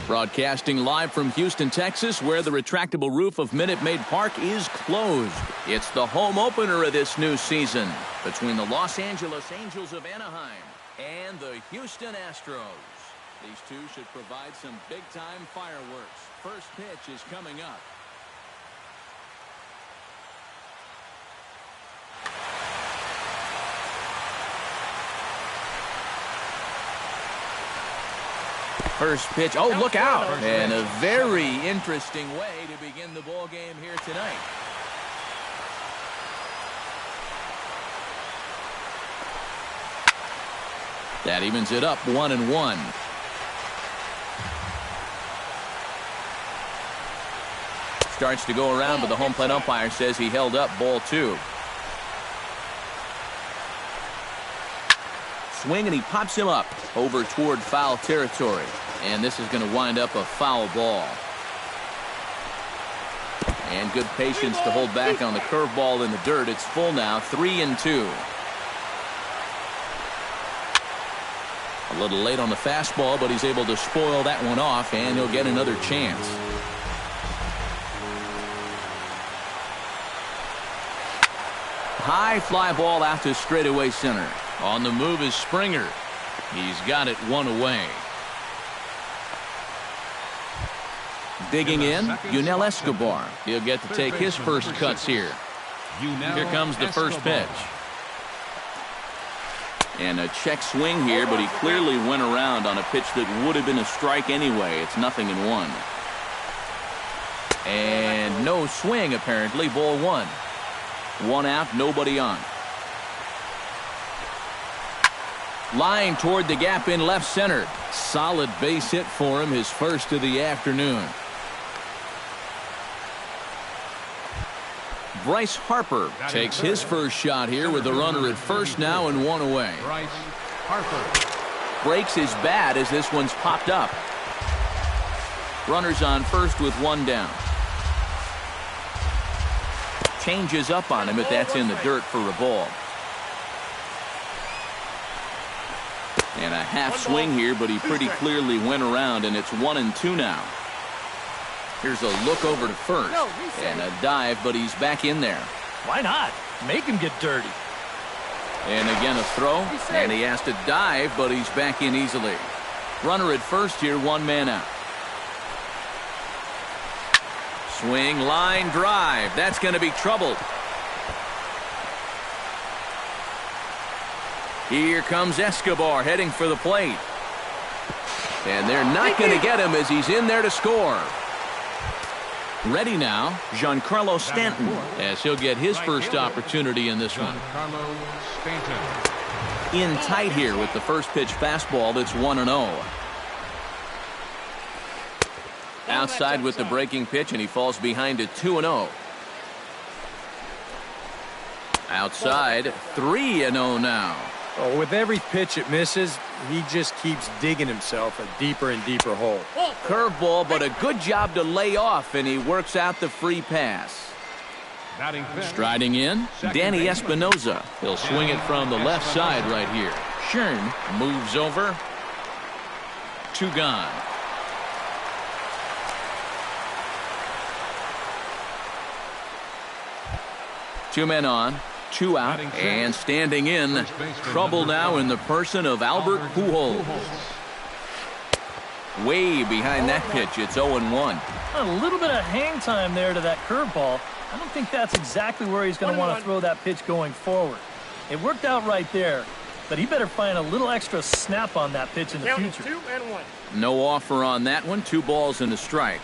Broadcasting live from Houston, Texas, where the retractable roof of Minute Maid Park is closed. It's the home opener of this new season between the Los Angeles Angels of Anaheim and the Houston Astros. These two should provide some big-time fireworks. First pitch is coming up. First pitch. Oh, look out. And a very interesting way to begin the ball game here tonight. That evens it up 1-1. Starts to go around, but the home plate umpire says he held up ball 2. Swing, and he pops him up over toward foul territory. And this is going to wind up a foul ball. And good patience to hold back on the curveball in the dirt. It's full now, 3-2. A little late on the fastball, but he's able to spoil that one off, and he'll get another chance. High fly ball out to straightaway center. On the move is Springer. He's got it one away. Digging in, Yunel Escobar. He'll get to take his first cuts here. Here comes the first pitch. And a check swing here, but he clearly went around on a pitch that would have been a strike anyway. It's 0-1. And no swing, apparently. Ball 1. 1 out, nobody on. Line toward the gap in left center. Solid base hit for him, his first of the afternoon. Bryce Harper takes his first shot here with the runner at first now and 1 away. Bryce Harper breaks his bat as this one's popped up. Runners on first with 1 down. Changes up on him, but that's in the dirt for a ball. And a half swing here, but he pretty clearly went around, and it's 1-2 now. Here's a look over to first, and a dive, but he's back in there. Why not? Make him get dirty. And again a throw, and he has to dive, but he's back in easily. Runner at first here, 1 man out. Swing, line, drive. That's going to be trouble. Here comes Escobar heading for the plate. And they're not going to get him as he's in there to score. Ready now, Giancarlo Stanton, as he'll get his first opportunity in this one. In tight here with the first pitch fastball that's 1-0. Outside with the breaking pitch, and he falls behind it 2-0. Outside, 3-0 now. Oh, with every pitch it misses, he just keeps digging himself a deeper and deeper hole. Curveball, but a good job to lay off, and he works out the free pass. Striding in, Danny Espinoza. He'll swing it from the left side right here. Schern moves over. 2 gone. Two men on. 2 out, and standing in, trouble now in the person of Albert Pujols. Way behind that pitch, it's 0-1. A little bit of hang time there to that curveball. I don't think that's exactly where he's going to want to throw that pitch going forward. It worked out right there, but he better find a little extra snap on that pitch in the future. 2-1. No offer on that one. 2 balls and a strike.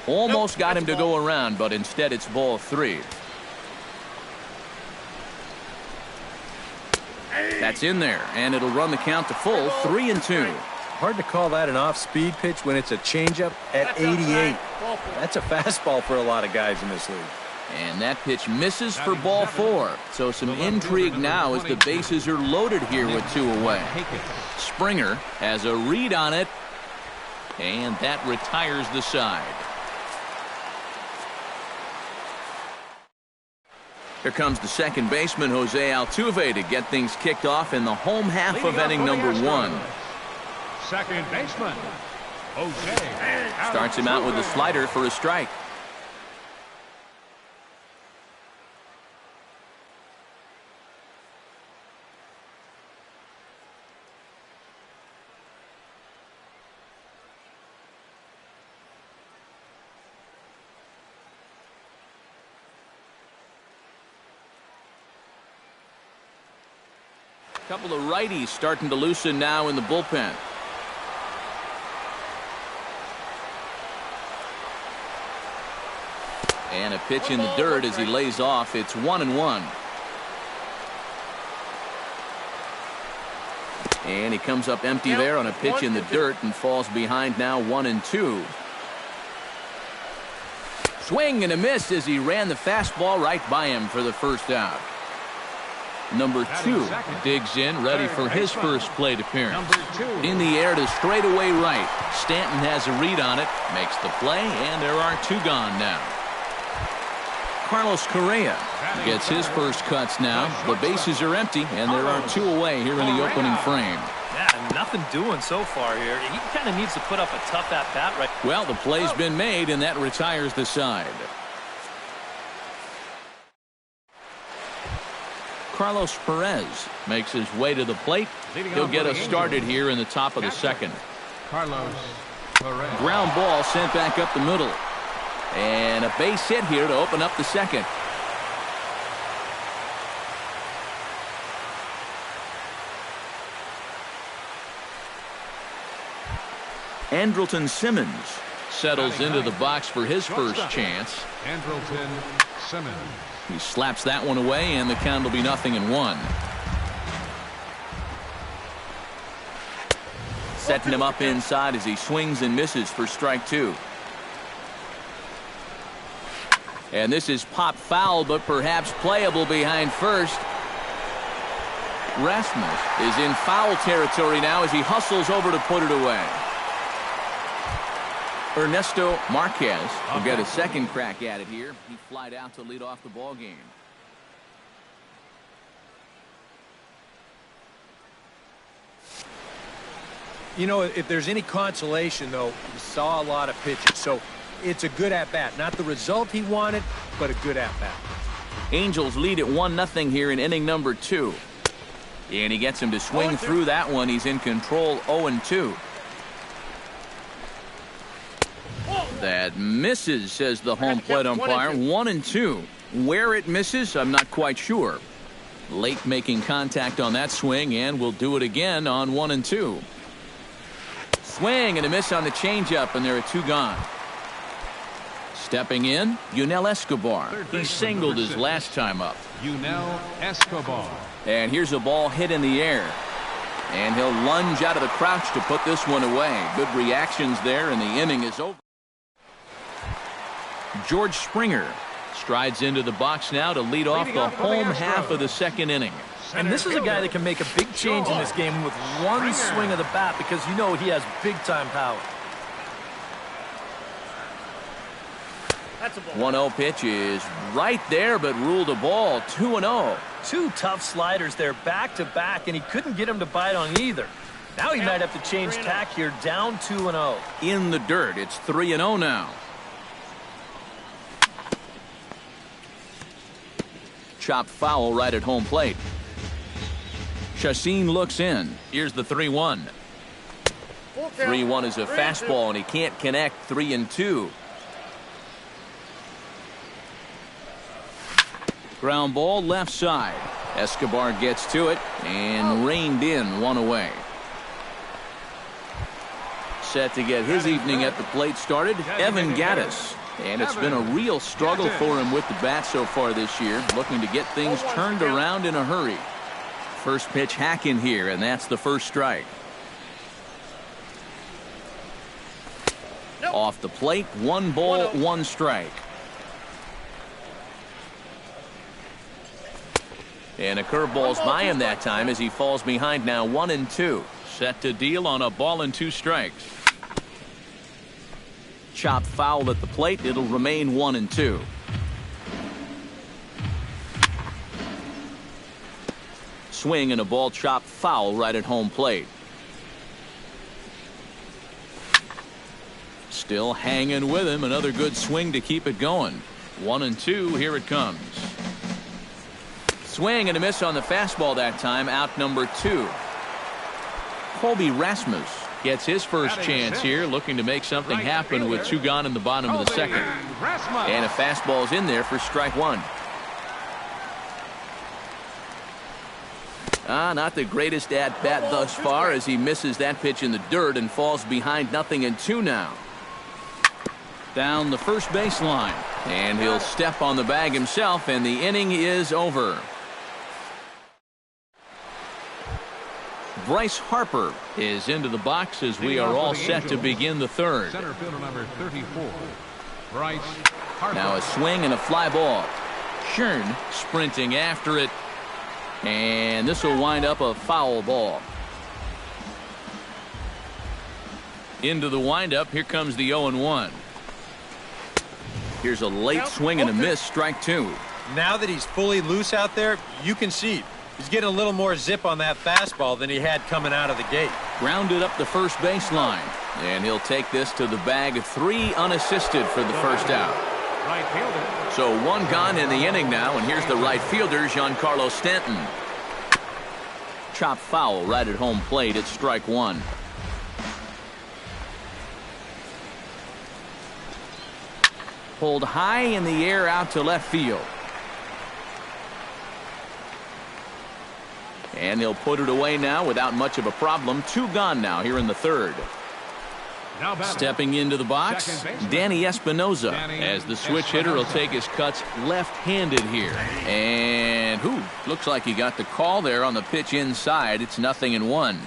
Almost got him to go around, but instead it's ball 3. That's in there, and it'll run the count to full, 3-2. Hard to call that an off-speed pitch when it's a changeup at 88. That's a fastball for a lot of guys in this league. And that pitch misses for ball 4. So some intrigue now as the bases are loaded here with 2 away. Springer has a read on it, and that retires the side. Here comes the second baseman, Jose Altuve, to get things kicked off in the home half of inning number 1. Second baseman, Jose. Starts him out with a slider for a strike. Couple of righties starting to loosen now in the bullpen. And a pitch in the dirt as he lays off. It's 1-1. And he comes up empty there on a pitch in the dirt and falls behind now 1-2. Swing and a miss as he ran the fastball right by him for the first out. Number 2 digs in, ready for his first plate appearance. In the air to straightaway right. Stanton has a read on it, makes the play, and there are 2 gone now. Carlos Correa gets his first cuts now. The bases are empty, and there are 2 away here in the opening frame. Yeah, nothing doing so far here. He kind of needs to put up a tough at-bat right. Well, the play's been made, and that retires the side. Carlos Perez makes his way to the plate. He'll get us started here in the top of the second. Carlos Perez. Ground ball sent back up the middle. And a base hit here to open up the second. Andrelton Simmons settles into the box for his first chance. Andrelton Simmons. He slaps that one away, and the count will be 0-1. Setting him up inside as he swings and misses for strike 2. And this is popped foul, but perhaps playable behind first. Rasmus is in foul territory now as he hustles over to put it away. Ernesto Marquez will get a second crack at it here. He flied out to lead off the ball game. You know, if there's any consolation, though, he saw a lot of pitches. So it's a good at-bat. Not the result he wanted, but a good at-bat. Angels lead at 1-0 here in inning number 2. And he gets him to swing through that one. He's in control 0-2. That misses, says the home plate umpire. 1-2. Where it misses, I'm not quite sure. Late making contact on that swing, and we'll do it again on 1-2. Swing and a miss on the changeup, and there are 2 gone. Stepping in, Yunel Escobar. He singled his last time up. Yunel Escobar. And here's a ball hit in the air. And he'll lunge out of the crouch to put this one away. Good reactions there, and the inning is over. George Springer strides into the box now to lead off the home half of the second inning. And this is a guy that can make a big change in this game with one swing of the bat, because you know he has big-time power. 1-0 pitch is right there, but ruled a ball. 2-0. 2 tough sliders there back-to-back, and he couldn't get him to bite on either. Now he might have to change tack here, down 2-0. In the dirt, it's 3-0 now. Chopped foul right at home plate. Chacin looks in. Here's the 3-1. 3-1 is a fastball, and he can't connect. 3-2. Ground ball left side. Escobar gets to it and reined in, 1 away. Set to get his evening at the plate started, Evan Gattis. And it's been a real struggle for him with the bat so far this year, looking to get things turned around in a hurry. First pitch hack in here, and that's the first strike. Off the plate, 1 ball, 1 strike. And a curveball's by him that time as he falls behind now 1-2. Set to deal on a ball and 2 strikes. Chopped foul at the plate. It'll remain 1-2. Swing and a ball chopped foul right at home plate. Still hanging with him. Another good swing to keep it going. 1-2. Here it comes. Swing and a miss on the fastball that time. Out number 2. Colby Rasmus gets his first chance here, looking to make something happen with 2 gone in the bottom of the second. And a fastball's in there for strike 1. Not the greatest at bat thus far as he misses that pitch in the dirt and falls behind 0-2 now. Down the first baseline, and he'll step on the bag himself, and the inning is over. Bryce Harper is into the box as we are all set to begin the third. Center fielder number 34, Bryce Harper. Now a swing and a fly ball. Schern sprinting after it, and this will wind up a foul ball. Into the windup. Here comes the 0-1. Here's a late swing and a miss. Strike 2. Now that he's fully loose out there, you can see he's getting a little more zip on that fastball than he had coming out of the gate. Grounded up the first baseline, and he'll take this to the bag. 3 unassisted for the first out. Right fielder. So 1 gone in the inning now, and here's the right fielder, Giancarlo Stanton. Chop foul right at home plate. It's strike 1. Pulled high in the air out to left field. And they'll put it away now without much of a problem. 2 gone now here in the third. Stepping into the box, Danny Espinoza, as the switch hitter will take his cuts left-handed here. And looks like he got the call there on the pitch inside. It's 0-1.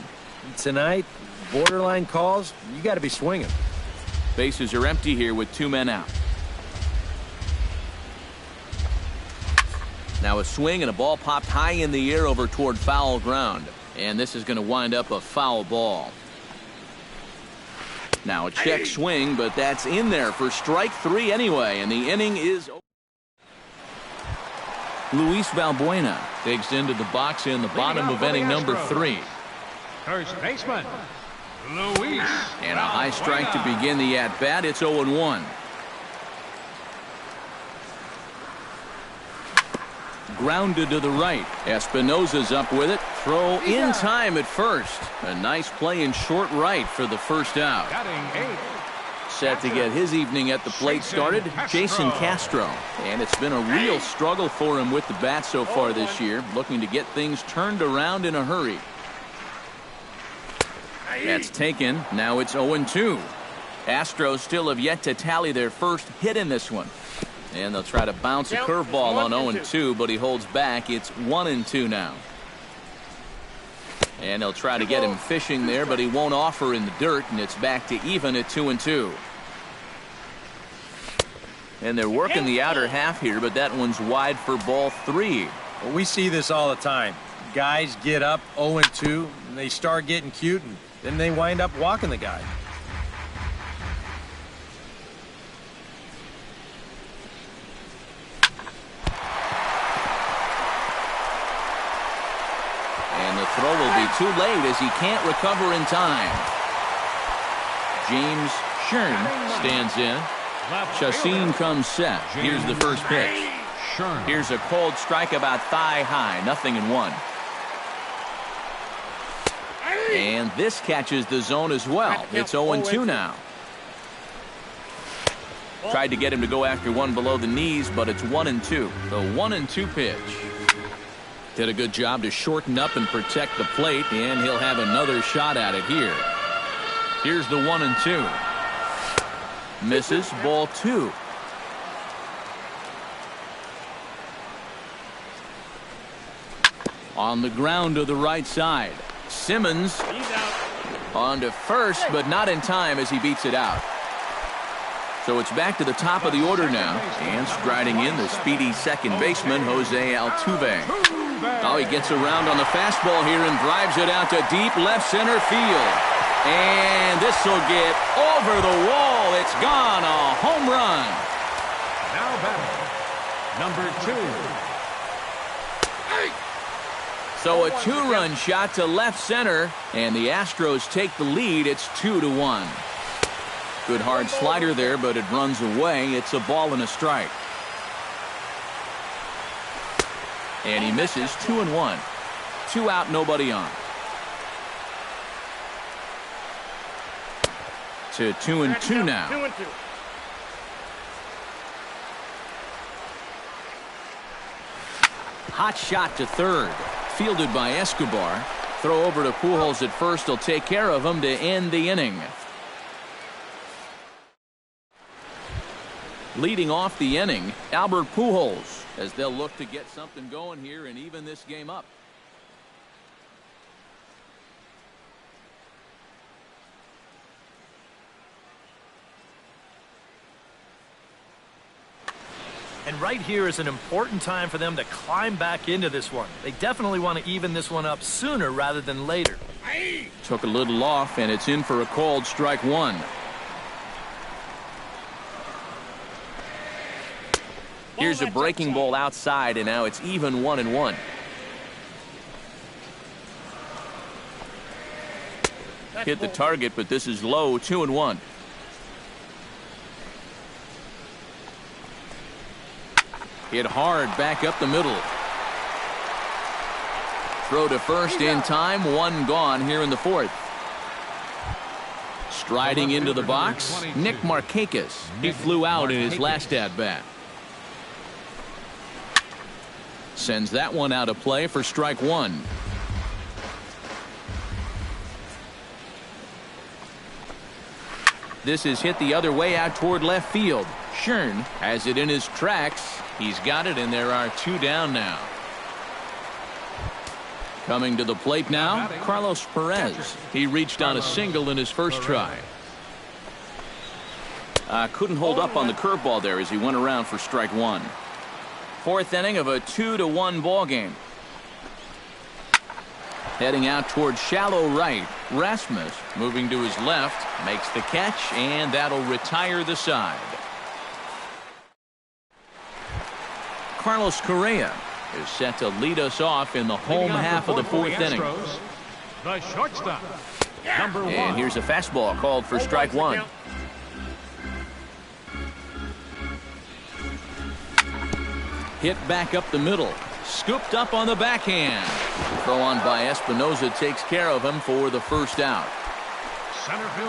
Tonight, borderline calls, you got to be swinging. Bases are empty here with 2 men out. Now a swing and a ball popped high in the air over toward foul ground. And this is going to wind up a foul ball. Now a check swing, but that's in there for strike 3 anyway, and the inning is over. Luis Valbuena digs into the box in the bottom of inning number 3. First baseman, Luis. And a high strike to begin the at-bat. It's 0-1. Grounded to the right. Espinoza's up with it. Throw in time at first. A nice play in short right for the first out. Set to get his evening at the plate started, Jason Castro. And it's been a real struggle for him with the bat so far this year, looking to get things turned around in a hurry. That's taken. Now it's 0-2. Astros still have yet to tally their first hit in this one. And they'll try to bounce a curveball on 0-2, but he holds back. It's 1-2 now. And they'll try to get him fishing there, but he won't offer in the dirt, and it's back to even at 2-2. And they're working the outer half here, but that one's wide for ball 3. Well, we see this all the time. Guys get up 0-2, and they start getting cute, and then they wind up walking the guy. Throw will be too late as he can't recover in time. James Schern stands in. Chacin comes set. Here's the first pitch. Here's a cold strike about thigh high. 0-1. And this catches the zone as well. It's 0-2 now. Tried to get him to go after one below the knees, but it's 1-2. The 1-2 pitch. Did a good job to shorten up and protect the plate, and he'll have another shot at it here. Here's the 1-2. Misses, ball 2. On the ground to the right side. Simmons on to first, but not in time as he beats it out. So it's back to the top of the order now, and striding in the speedy second baseman, Jose Altuve. Oh, he gets around on the fastball here and drives it out to deep left center field. And this will get over the wall. It's gone. A home run. Now batting, number 2. So a 2-run shot to left center, and the Astros take the lead. It's 2-1. Good hard slider there, but it runs away. It's a ball and a strike. And he misses 2-1. 2 out, nobody on. To 2-2 now. 2-2. Hot shot to third. Fielded by Escobar. Throw over to Pujols at first. He'll take care of him to end the inning. Leading off the inning, Albert Pujols, as they'll look to get something going here and even this game up. And right here is an important time for them to climb back into this one. They definitely want to even this one up sooner rather than later. Took a little off, and it's in for a called strike one. Here's a breaking ball outside, and now it's even 1-1. Hit the target, but this is low, 2-1. Hit hard back up the middle. Throw to first in time. One gone here in the fourth. Striding into the box, Nick Markakis. He flew out in his last at-bat. Sends that one out of play for strike one. This is hit the other way out toward left field. Schern has it in his tracks. He's got it, and there are 2 down now. Coming to the plate now, Carlos Perez. He reached on a single in his first try. Couldn't hold up on the curveball there as he went around for strike one. Fourth inning of a 2-1 ball game. Heading out towards shallow right. Rasmus moving to his left, makes the catch, and that'll retire the side. Carlos Correa is set to lead us off in the home half of the fourth inning. The shortstop, number 1. And here's a fastball called for strike one. Hit back up the middle. Scooped up on the backhand. Throw on by Espinoza takes care of him for the first out.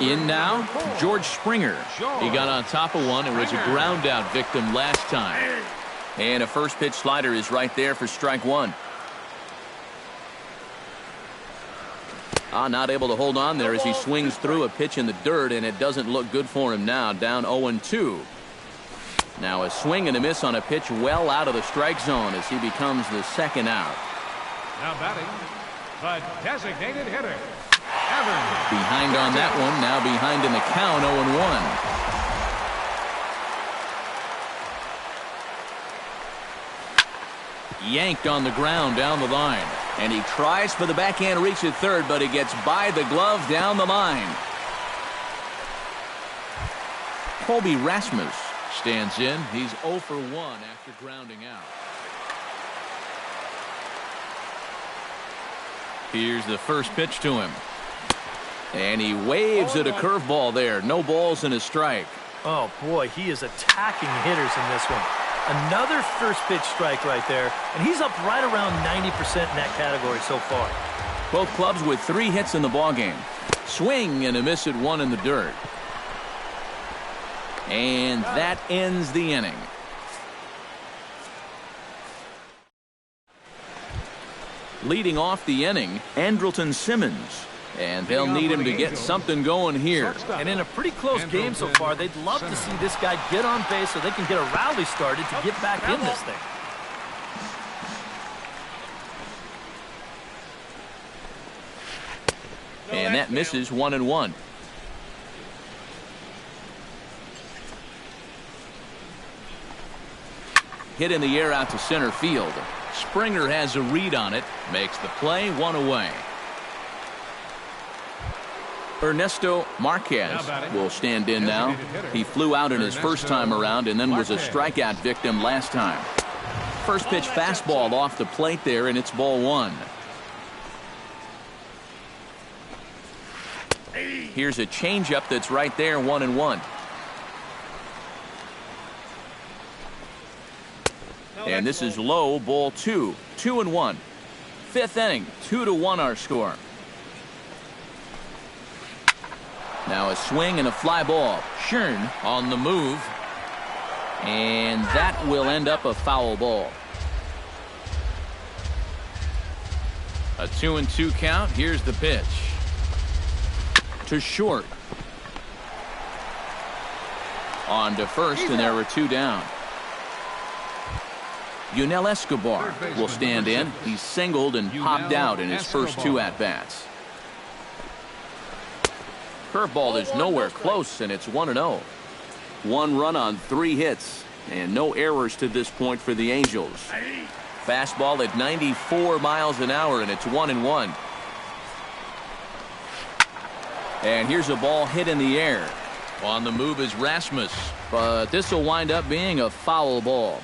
In now, George Springer. He got on top of one and was a ground out victim last time. And a first pitch slider is right there for strike one. Not able to hold on there as he swings through a pitch in the dirt, and it doesn't look good for him now. Down 0-2. Now a swing and a miss on a pitch well out of the strike zone as he becomes the second out. Now batting, the designated hitter, Evans. Behind on that one, now behind in the count, 0-1. Yanked on the ground down the line, and he tries for the backhand reach at third, but he gets by the glove down the line. Colby Rasmus stands in. He's 0 for 1 after grounding out. Here's the first pitch to him, and he waves at a curveball there. No balls and a strike. Oh boy, he is attacking hitters in this one. Another first pitch strike right there, and he's up right around 90% in that category so far. Both clubs with 3 hits in the ballgame. Swing and a miss at one in the dirt. And that ends the inning. Leading off the inning, Andrelton Simmons. And they'll need him to get something going here. And in a pretty close game so far, they'd love to see this guy get on base so they can get a rally started to get back in this thing. And that misses 1-1. Hit in the air out to center field. Springer has a read on it, makes the play, 1 away. Ernesto Marquez will stand in now. He flew out in his first time around and then was a strikeout victim last time. First pitch fastball off the plate there, and it's ball 1. Here's a changeup that's right there, 1-1. And this is low, ball 2. 2-1. Fifth inning, 2-1 our score. Now a swing and a fly ball. Schön on the move. And that will end up a foul ball. A 2-2 count. Here's the pitch. To short. On to first, and there are 2 down. Yunel Escobar will stand in. He's singled and popped out in his first 2 at-bats. Curveball is nowhere close, and it's 1-0. 1 run on 3 hits, and no errors to this point for the Angels. Fastball at 94 miles an hour, and it's 1-1. And here's a ball hit in the air. On the move is Rasmus, but this will wind up being a foul ball.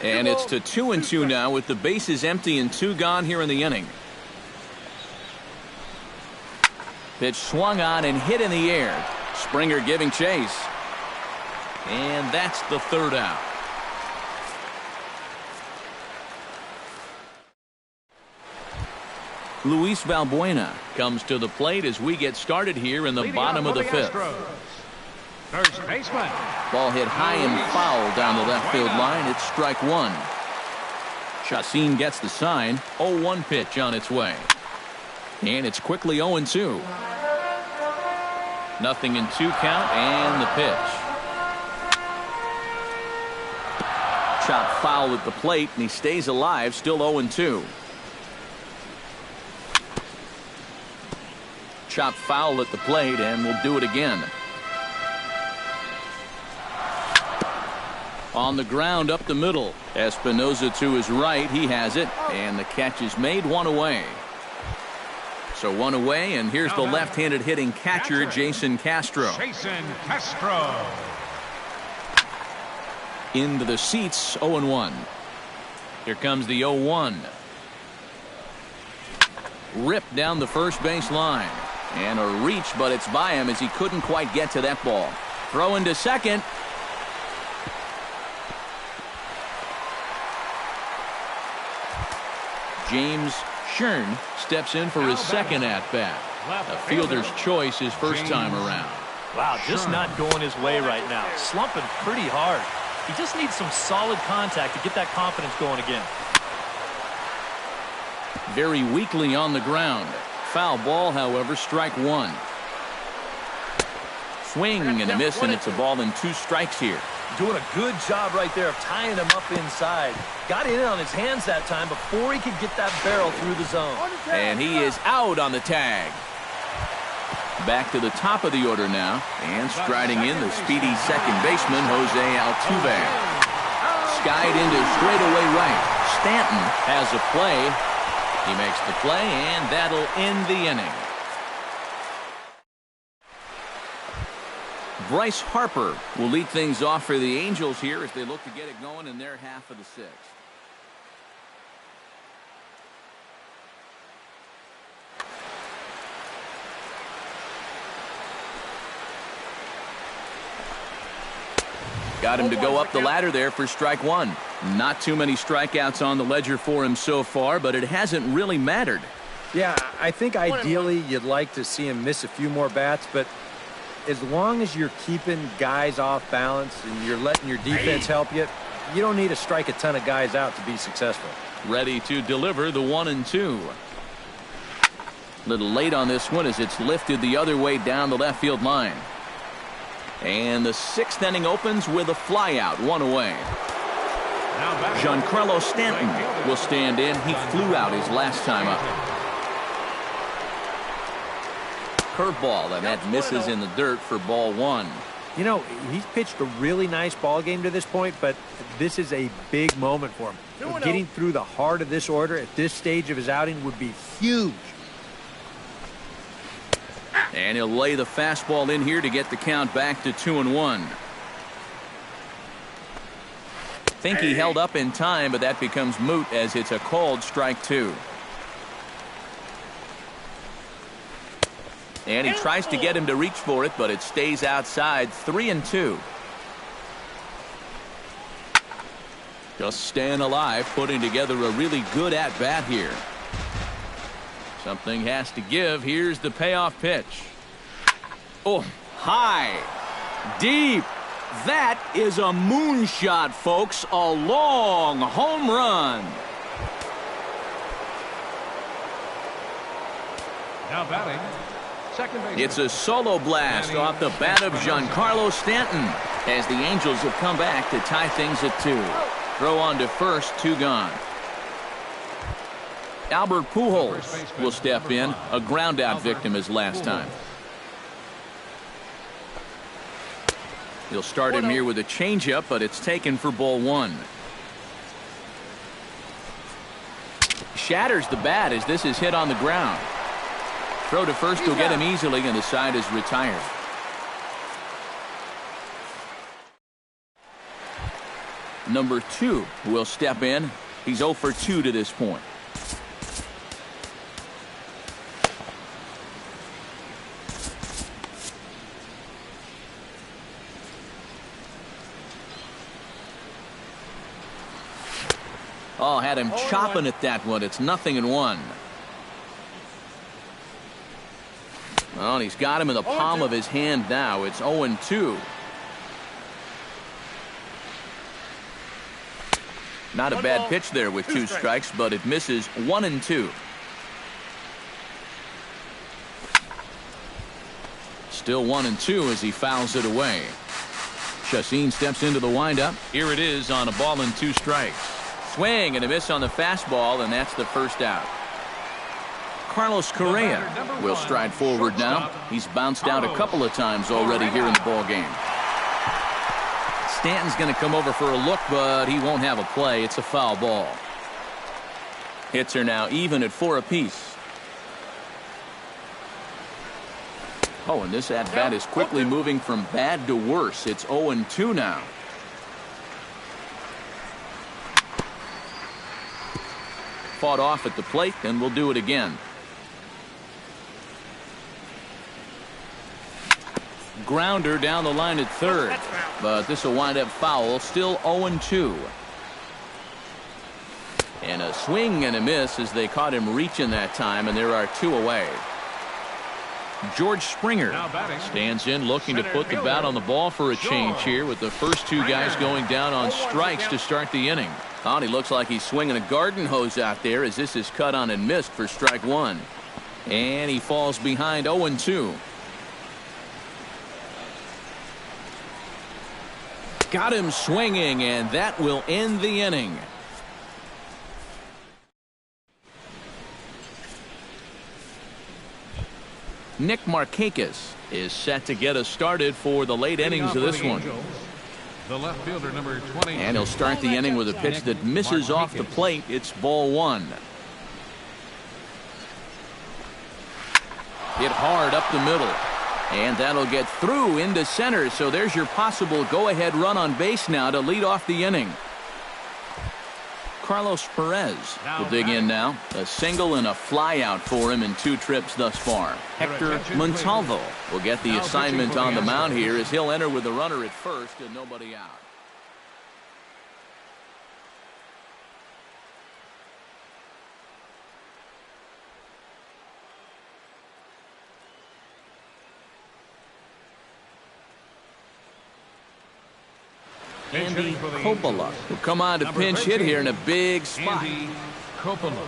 And it's to 2-2 now with the bases empty and 2 gone here in the inning. Pitch swung on and hit in the air. Springer giving chase. And that's the 3rd out. Luis Valbuena comes to the plate as we get started here in the bottom of the 5th. First baseman. Ball hit high and foul down the left field line. It's strike 1. Chacin gets the sign. 0-1 pitch on its way. And it's quickly 0-2. 0-2 count and the pitch. Chop foul at the plate, and he stays alive, still 0-2. Chop foul at the plate, and we'll do it again. On the ground up the middle. Espinosa to his right. He has it, and the catch is made. 1 away. So 1 away, and here's the left-handed hitting catcher, Jason Castro. Jason Castro. Into the seats, 0-1. Here comes the 0-1. Ripped down the first base line. And a reach, but it's by him as he couldn't quite get to that ball. Throw into second. James Schön steps in for his second at-bat. A fielder's choice his first time around. Wow, just not going his way right now. Slumping pretty hard. He just needs some solid contact to get that confidence going again. Very weakly on the ground. Foul ball, however, strike 1. Swing and a miss, and it's a ball and 2 strikes here. Doing a good job right there of tying him up inside. Got in on his hands that time before he could get that barrel through the zone. And he is out on the tag. Back to the top of the order now. And striding in, the speedy second baseman, Jose Altuve. Skied into straightaway right. Stanton has a play. He makes the play, and that'll end the inning. Bryce Harper will lead things off for the Angels here as they look to get it going in their half of the 6th. Got him to go up the ladder there for strike 1. Not too many strikeouts on the ledger for him so far, but it hasn't really mattered. Yeah, I think ideally you'd like to see him miss a few more bats, but as long as you're keeping guys off balance and you're letting your defense help you, you don't need to strike a ton of guys out to be successful. Ready to deliver the 1-2. Little late on this one as it's lifted the other way down the left field line. And the 6th inning opens with a flyout, 1 away. Giancarlo Stanton will stand in. He flew out his last time up. Curveball, and that misses in the dirt for ball 1. You know, he's pitched a really nice ball game to this point, but this is a big moment for him. Getting through the heart of this order at this stage of his outing would be huge. And he'll lay the fastball in here to get the count back to 2-1. Think he held up in time, but that becomes moot as it's a called strike 2. And he tries to get him to reach for it, but it stays outside. 3-2. Just staying alive, putting together a really good at-bat here. Something has to give. Here's the payoff pitch. Oh, high, deep. That is a moonshot, folks. A long home run. Now batting, second base. It's a solo blast off the bat of Giancarlo Stanton as the Angels have come back to tie things at 2. Throw on to first, 2 gone. Albert Pujols will step in, a ground-out victim as last time. He'll start him here with a changeup, but it's taken for ball 1. Shatters the bat as this is hit on the ground. Throw to first will get him easily, and the side is retired. Number 2 will step in. He's 0 for 2 to this point. Oh, had him chopping at that one. It's 0-1. Well, he's got him in the palm of his hand now. It's 0-2. Not a bad pitch there with 2 strikes, but it misses. 1-2. Still 1-2 as he fouls it away. Chacin steps into the windup. Here it is on a ball and 2 strikes. Swing and a miss on the fastball, and that's the first out. Carlos Correa will stride forward now. He's bounced out a couple of times already here in the ball game. Stanton's going to come over for a look, but he won't have a play. It's a foul ball. Hits are now even at 4 apiece. Oh, and this at-bat is quickly moving from bad to worse. It's 0-2 now. Fought off at the plate, and we'll do it again. Grounder down the line at third, but this will wind up foul. Still 0-2. And a swing and a miss as they caught him reaching that time, and there are 2 away. George Springer stands in, looking to put the bat on the ball for a change here, with the first 2 guys going down on strikes to start the inning. Oh, and he looks like he's swinging a garden hose out there as this is cut on and missed for strike 1. And he falls behind. 0-2. Got him swinging, and that will end the inning. Nick Markakis is set to get us started for the late innings of this one. The left fielder, number 20. And he'll start the inning with a pitch that misses off the plate. It's ball 1. Hit hard up the middle. And that'll get through into center. So there's your possible go-ahead run on base now to lead off the inning. Carlos Perez will dig in now. A single and a fly out for him in 2 trips thus far. Hector Montalvo will get the assignment on the mound here as he'll enter with a runner at first and nobody out. Andy Coppola will come on to pinch hit here in a big spot. Andy Coppola.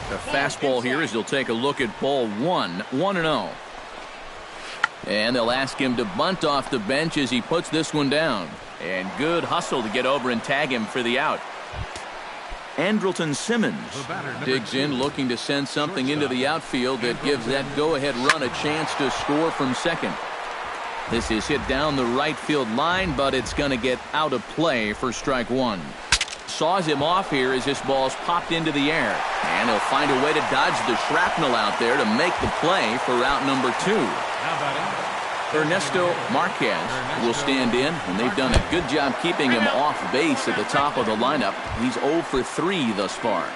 The fastball here as he'll take a look at ball 1. 1-0. And they'll ask him to bunt off the bench as he puts this one down. And good hustle to get over and tag him for the out. Andrelton Simmons digs in, looking to send something into the outfield that gives that go-ahead run a chance to score from second. This is hit down the right field line, but it's going to get out of play for strike 1. Saws him off here as this ball's popped into the air. And he'll find a way to dodge the shrapnel out there to make the play for route number 2. Ernesto Marquez will stand in, and they've done a good job keeping him off base at the top of the lineup. He's 0 for 3 thus far.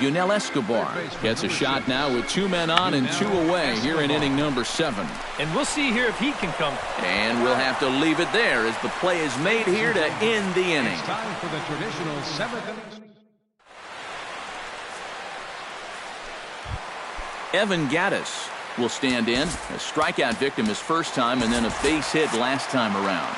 Yunel Escobar gets a shot now with 2 men on and 2 away here in inning number 7. And we'll see here if he can come. And we'll have to leave it there as the play is made here to end the inning. It's time for the traditional 7th inning. Evan Gaddis will stand in. A strikeout victim his first time and then a base hit last time around.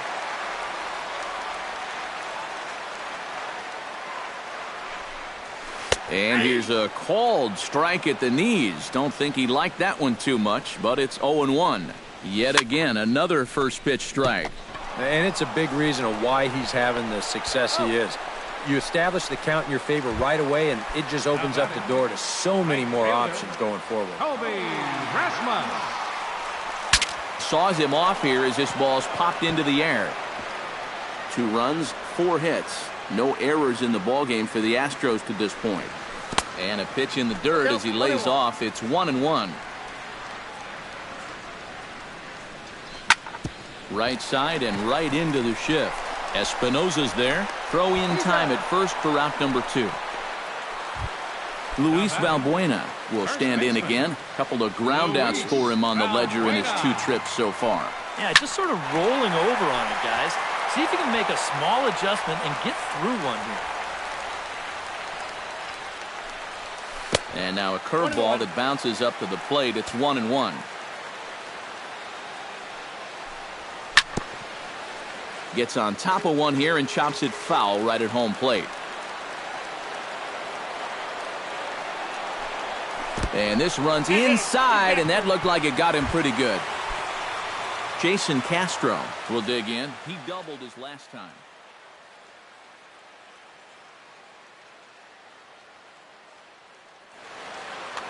And here's a called strike at the knees. Don't think he liked that one too much, but it's 0-1. Yet again, another first pitch strike. And it's a big reason of why he's having the success he is. You establish the count in your favor right away, and it just opens up the door to so many more options going forward. Saws him off here as this ball's popped into the air. 2 runs, 4 hits. No errors in the ballgame for the Astros to this point. And a pitch in the dirt as he lays off. It's 1-1. Right side and right into the shift. Espinosa's there. Throw in time at first for route number 2. Luis Valbuena will stand in again. Couple of groundouts for him on the ledger in his 2 trips so far. Yeah, just sort of rolling over on it, guys. See if you can make a small adjustment and get through one here. And now a curveball that bounces up to the plate. It's 1-1. Gets on top of one here and chops it foul right at home plate. And this runs inside, and that looked like it got him pretty good. Jason Castro will dig in. He doubled his last time.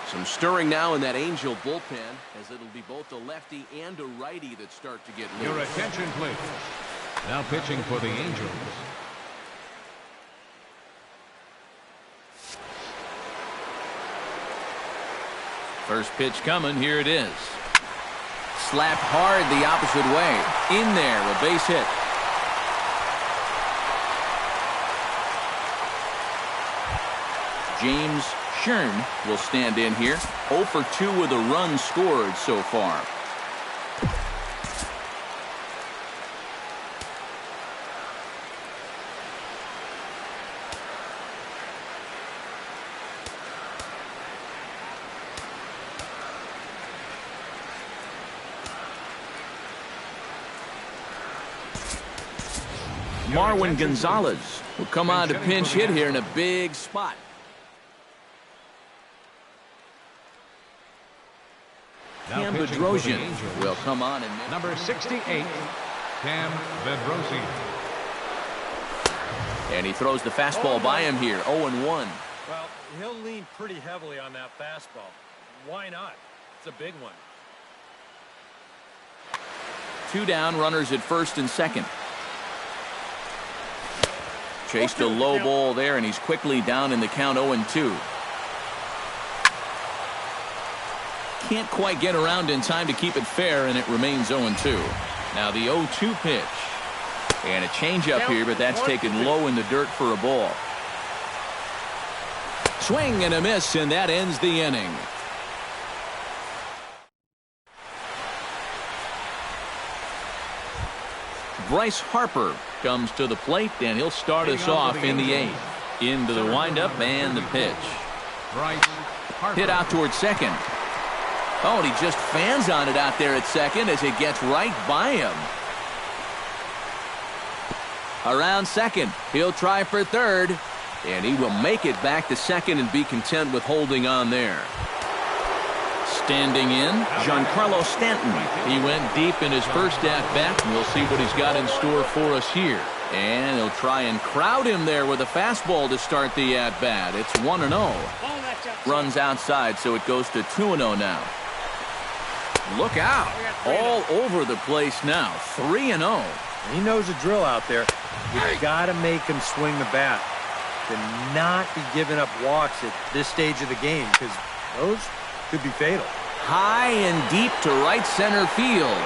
Some stirring now in that Angel bullpen as it'll be both a lefty and a righty that start to get loose. Your attention, please. Now pitching for the Angels. First pitch coming. Here it is. Slapped hard the opposite way. In there, a base hit. James Shern will stand in here. 0 for 2 with a run scored so far. Marwin Gonzalez will come on to pinch hit here in a big spot. Cam Bedrosian will come on and number 68, Cam Bedrosian. And he throws the fastball by him here. 0-1. Well, he'll lean pretty heavily on that fastball. Why not? It's a big one. 2 down, runners at first and second. Chased a low ball there, and he's quickly down in the count. 0-2. Can't quite get around in time to keep it fair, and it remains 0-2. Now the 0-2 pitch. And a changeup here, but that's taken low in the dirt for a ball. Swing and a miss, and that ends the inning. Bryce Harper comes to the plate, and he'll start us off in the 8th. Into the windup and the pitch. Hit out towards second. Oh, and he just fans on it out there at second as it gets right by him. Around second, he'll try for third, and he will make it back to second and be content with holding on there. Standing in, Giancarlo Stanton. He went deep in his first at-bat, and we'll see what he's got in store for us here. And he'll try and crowd him there with a fastball to start the at-bat. It's 1-0. Runs outside, so it goes to 2-0 now. Look out. All over the place now. 3-0. He knows the drill out there. You've got to make him swing the bat. To not be giving up walks at this stage of the game, because those could be fatal. High and deep to right center field.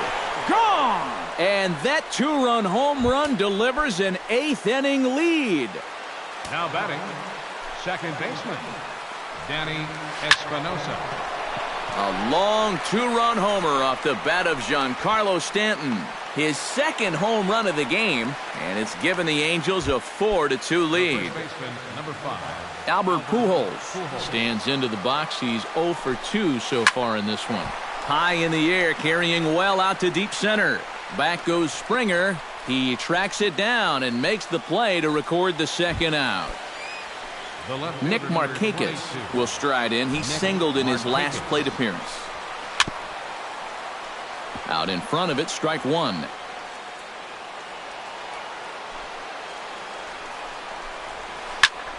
Gone! And that 2-run home run delivers an 8th inning lead. Now batting, second baseman, Danny Espinosa. A long two-run homer off the bat of Giancarlo Stanton. His second home run of the game, and it's given the Angels a 4-2 lead. Number 5. Albert Pujols stands into the box. He's 0 for 2 so far in this one. High in the air, carrying well out to deep center. Back goes Springer. He tracks it down and makes the play to record the second out. Nick Markakis will stride in. He singled in his last plate appearance. Out in front of it, strike one.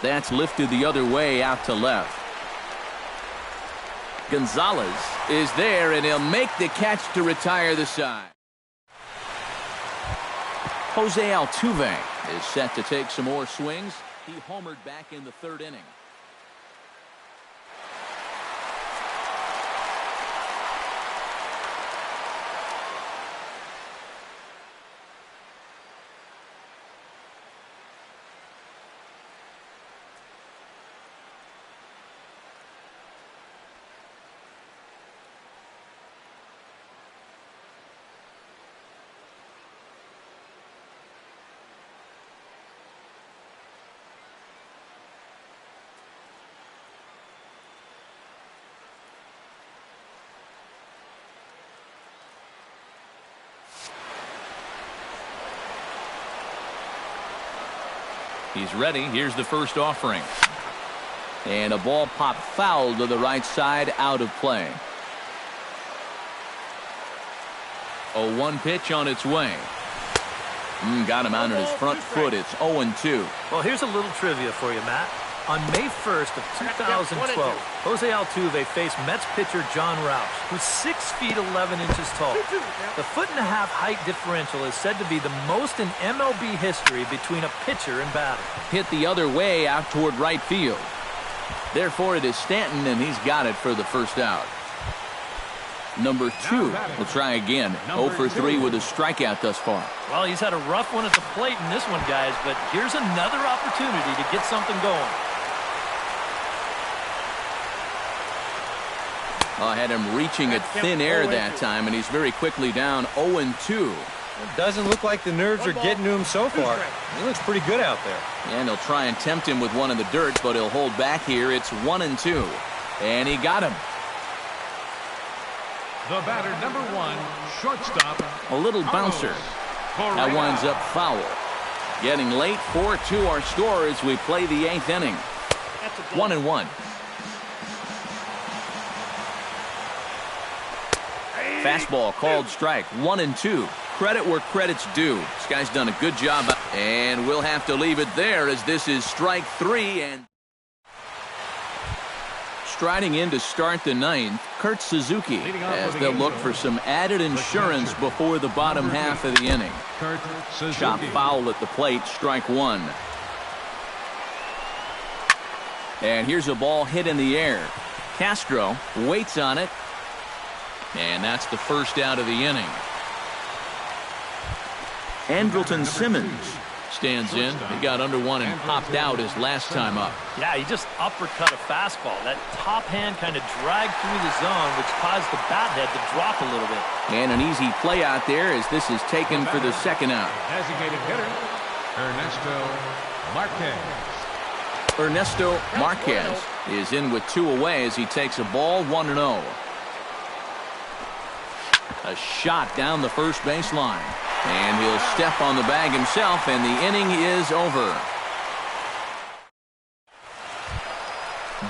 That's lifted the other way out to left. Gonzalez is there, and he'll make the catch to retire the side. Jose Altuve is set to take some more swings. He homered back in the third inning. He's ready. Here's the first offering. And a ball popped foul to the right side, out of play. A 1 pitch on its way. Got him out on his front foot. It's 0-2. Well, here's a little trivia for you, Matt. On May 1st of 2012, Jose Altuve faced Mets pitcher John Roush, who's 6 feet 11 inches tall. The 1.5-foot height differential is said to be the most in MLB history between a pitcher and batter. Hit the other way out toward right field. Therefore, it is Stanton, and he's got it for the first out. Number 2 will try again. 0 for 3 with a strikeout thus far. Well, he's had a rough one at the plate in this one, guys, but here's another opportunity to get something going. I had him reaching at thin air that time, and he's very quickly down 0-2. It doesn't look like the nerves are getting to him so far. He looks pretty good out there. And he'll try and tempt him with one in the dirt, but he'll hold back here. It's 1-2. And he got him. The batter, number 1, shortstop. A little bouncer. That winds up foul. Getting late, 4-2 our score as we play the 8th inning. 1-1. Fastball called strike. 1-2. Credit where credit's due. This guy's done a good job. And we'll have to leave it there as this is strike 3. And striding in to start the 9th, Kurt Suzuki, as they'll look for some added insurance before the bottom half of the inning. Chop foul at the plate, strike 1. And here's a ball hit in the air. Castro waits on it. And that's the first out of the inning. Andrelton Simmons stands in. He got under one and popped out his last time up. Yeah, he just uppercut a fastball. That top hand kind of dragged through the zone, which caused the bat head to drop a little bit. And an easy play out there as this is taken for the second out. Designated hitter, Ernesto Marquez. Ernesto Marquez is in with 2 away as he takes a ball 1-0. A shot down the first baseline. And he'll step on the bag himself, and the inning is over.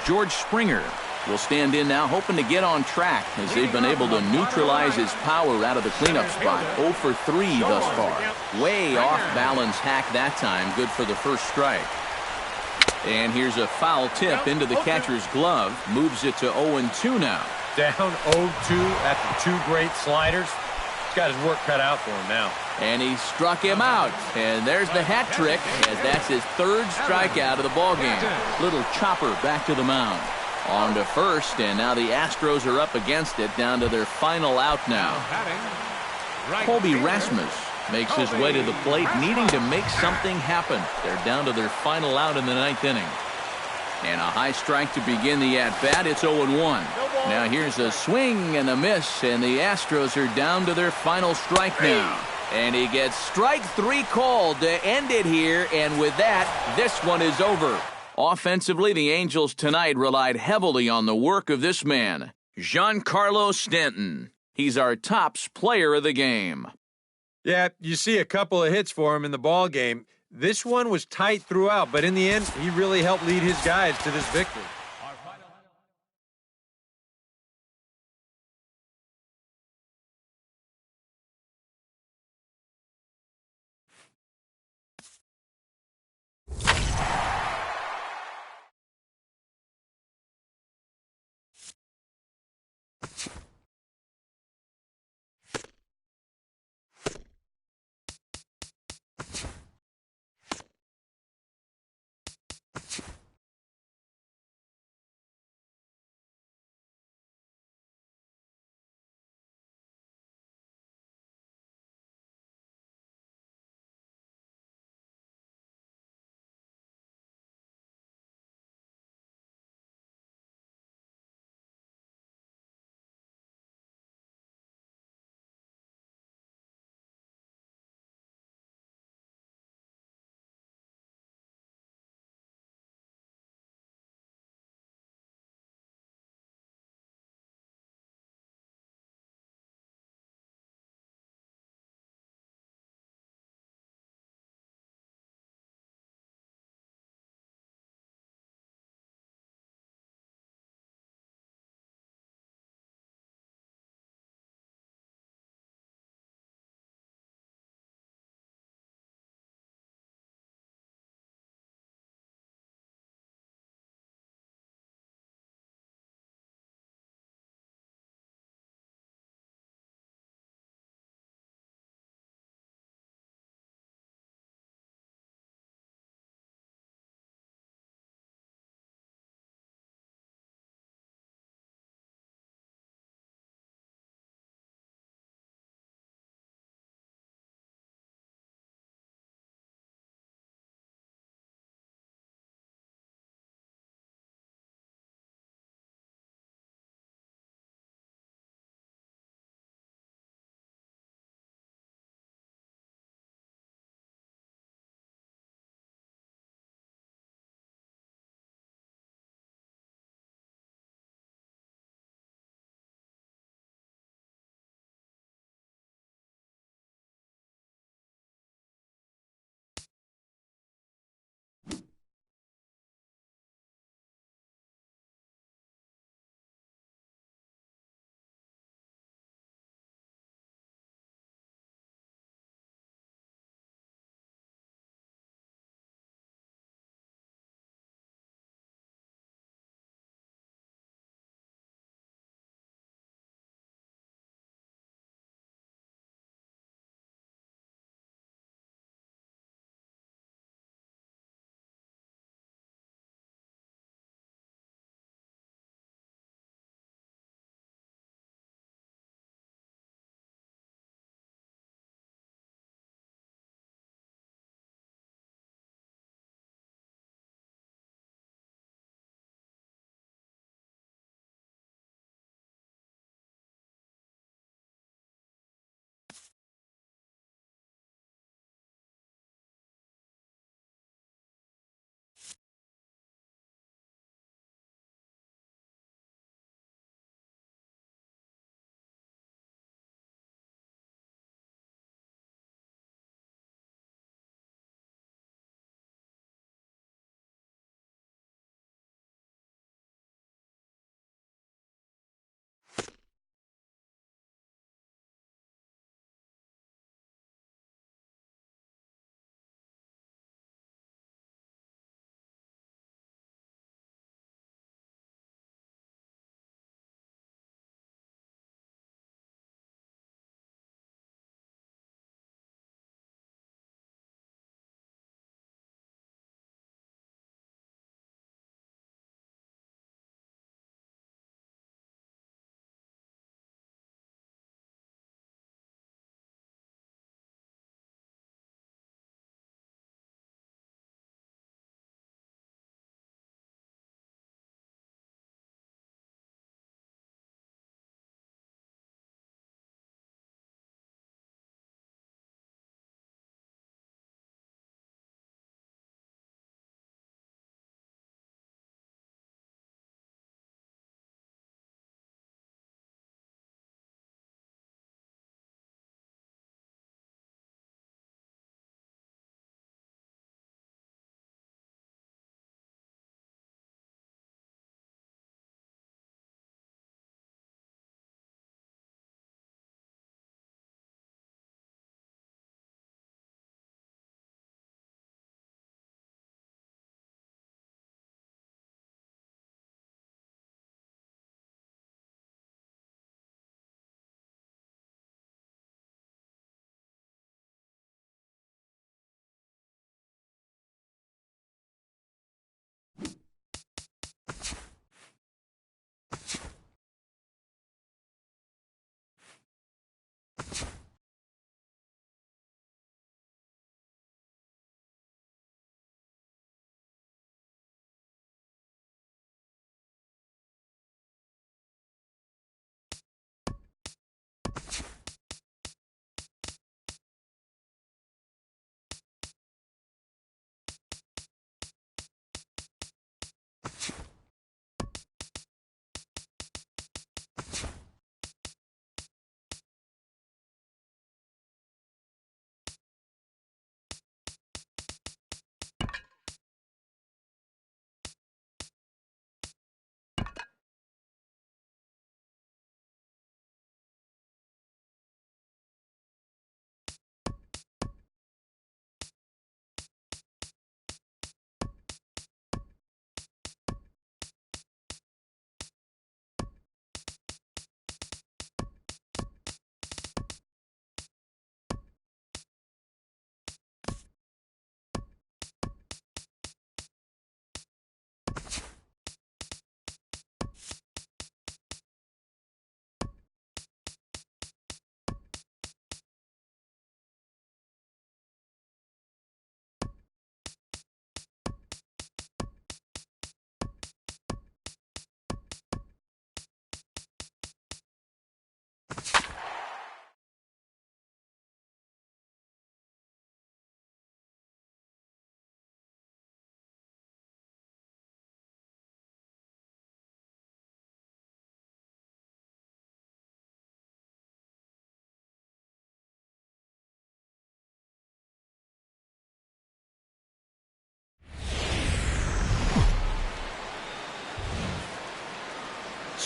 George Springer will stand in now, hoping to get on track as they've been able to neutralize his power out of the cleanup spot. 0 for 3 thus far. Way off balance hack that time. Good for the first strike. And here's a foul tip into the catcher's glove. Moves it to 0-2 now. Down 0-2 after 2 great sliders. He's got his work cut out for him now. And he struck him out. And there's the hat trick, as that's his 3rd strikeout of the ballgame. Little chopper back to the mound. On to first, and now the Astros are up against it, down to their final out now. Colby Rasmus makes his way to the plate, needing to make something happen. They're down to their final out in the 9th inning. And a high strike to begin the at-bat. It's 0-1. Now here's a swing and a miss, and the Astros are down to their final strike now. And he gets strike 3 called to end it here, and with that, this one is over. Offensively, the Angels tonight relied heavily on the work of this man, Giancarlo Stanton. He's our tops player of the game. Yeah, you see a couple of hits for him in the ball game. This one was tight throughout, but in the end, he really helped lead his guys to this victory.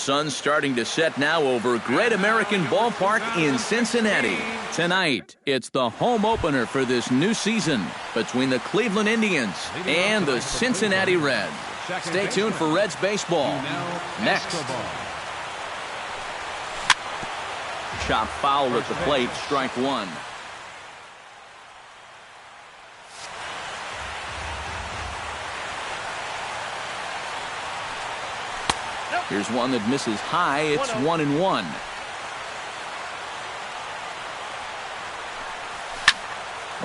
sun's starting to set now over Great American Ballpark in Cincinnati. Tonight, it's the home opener for this new season between the Cleveland Indians and the Cincinnati Reds. Stay tuned for Reds baseball next. Chop foul at the plate, strike one. Here's one that misses high. It's 1-1.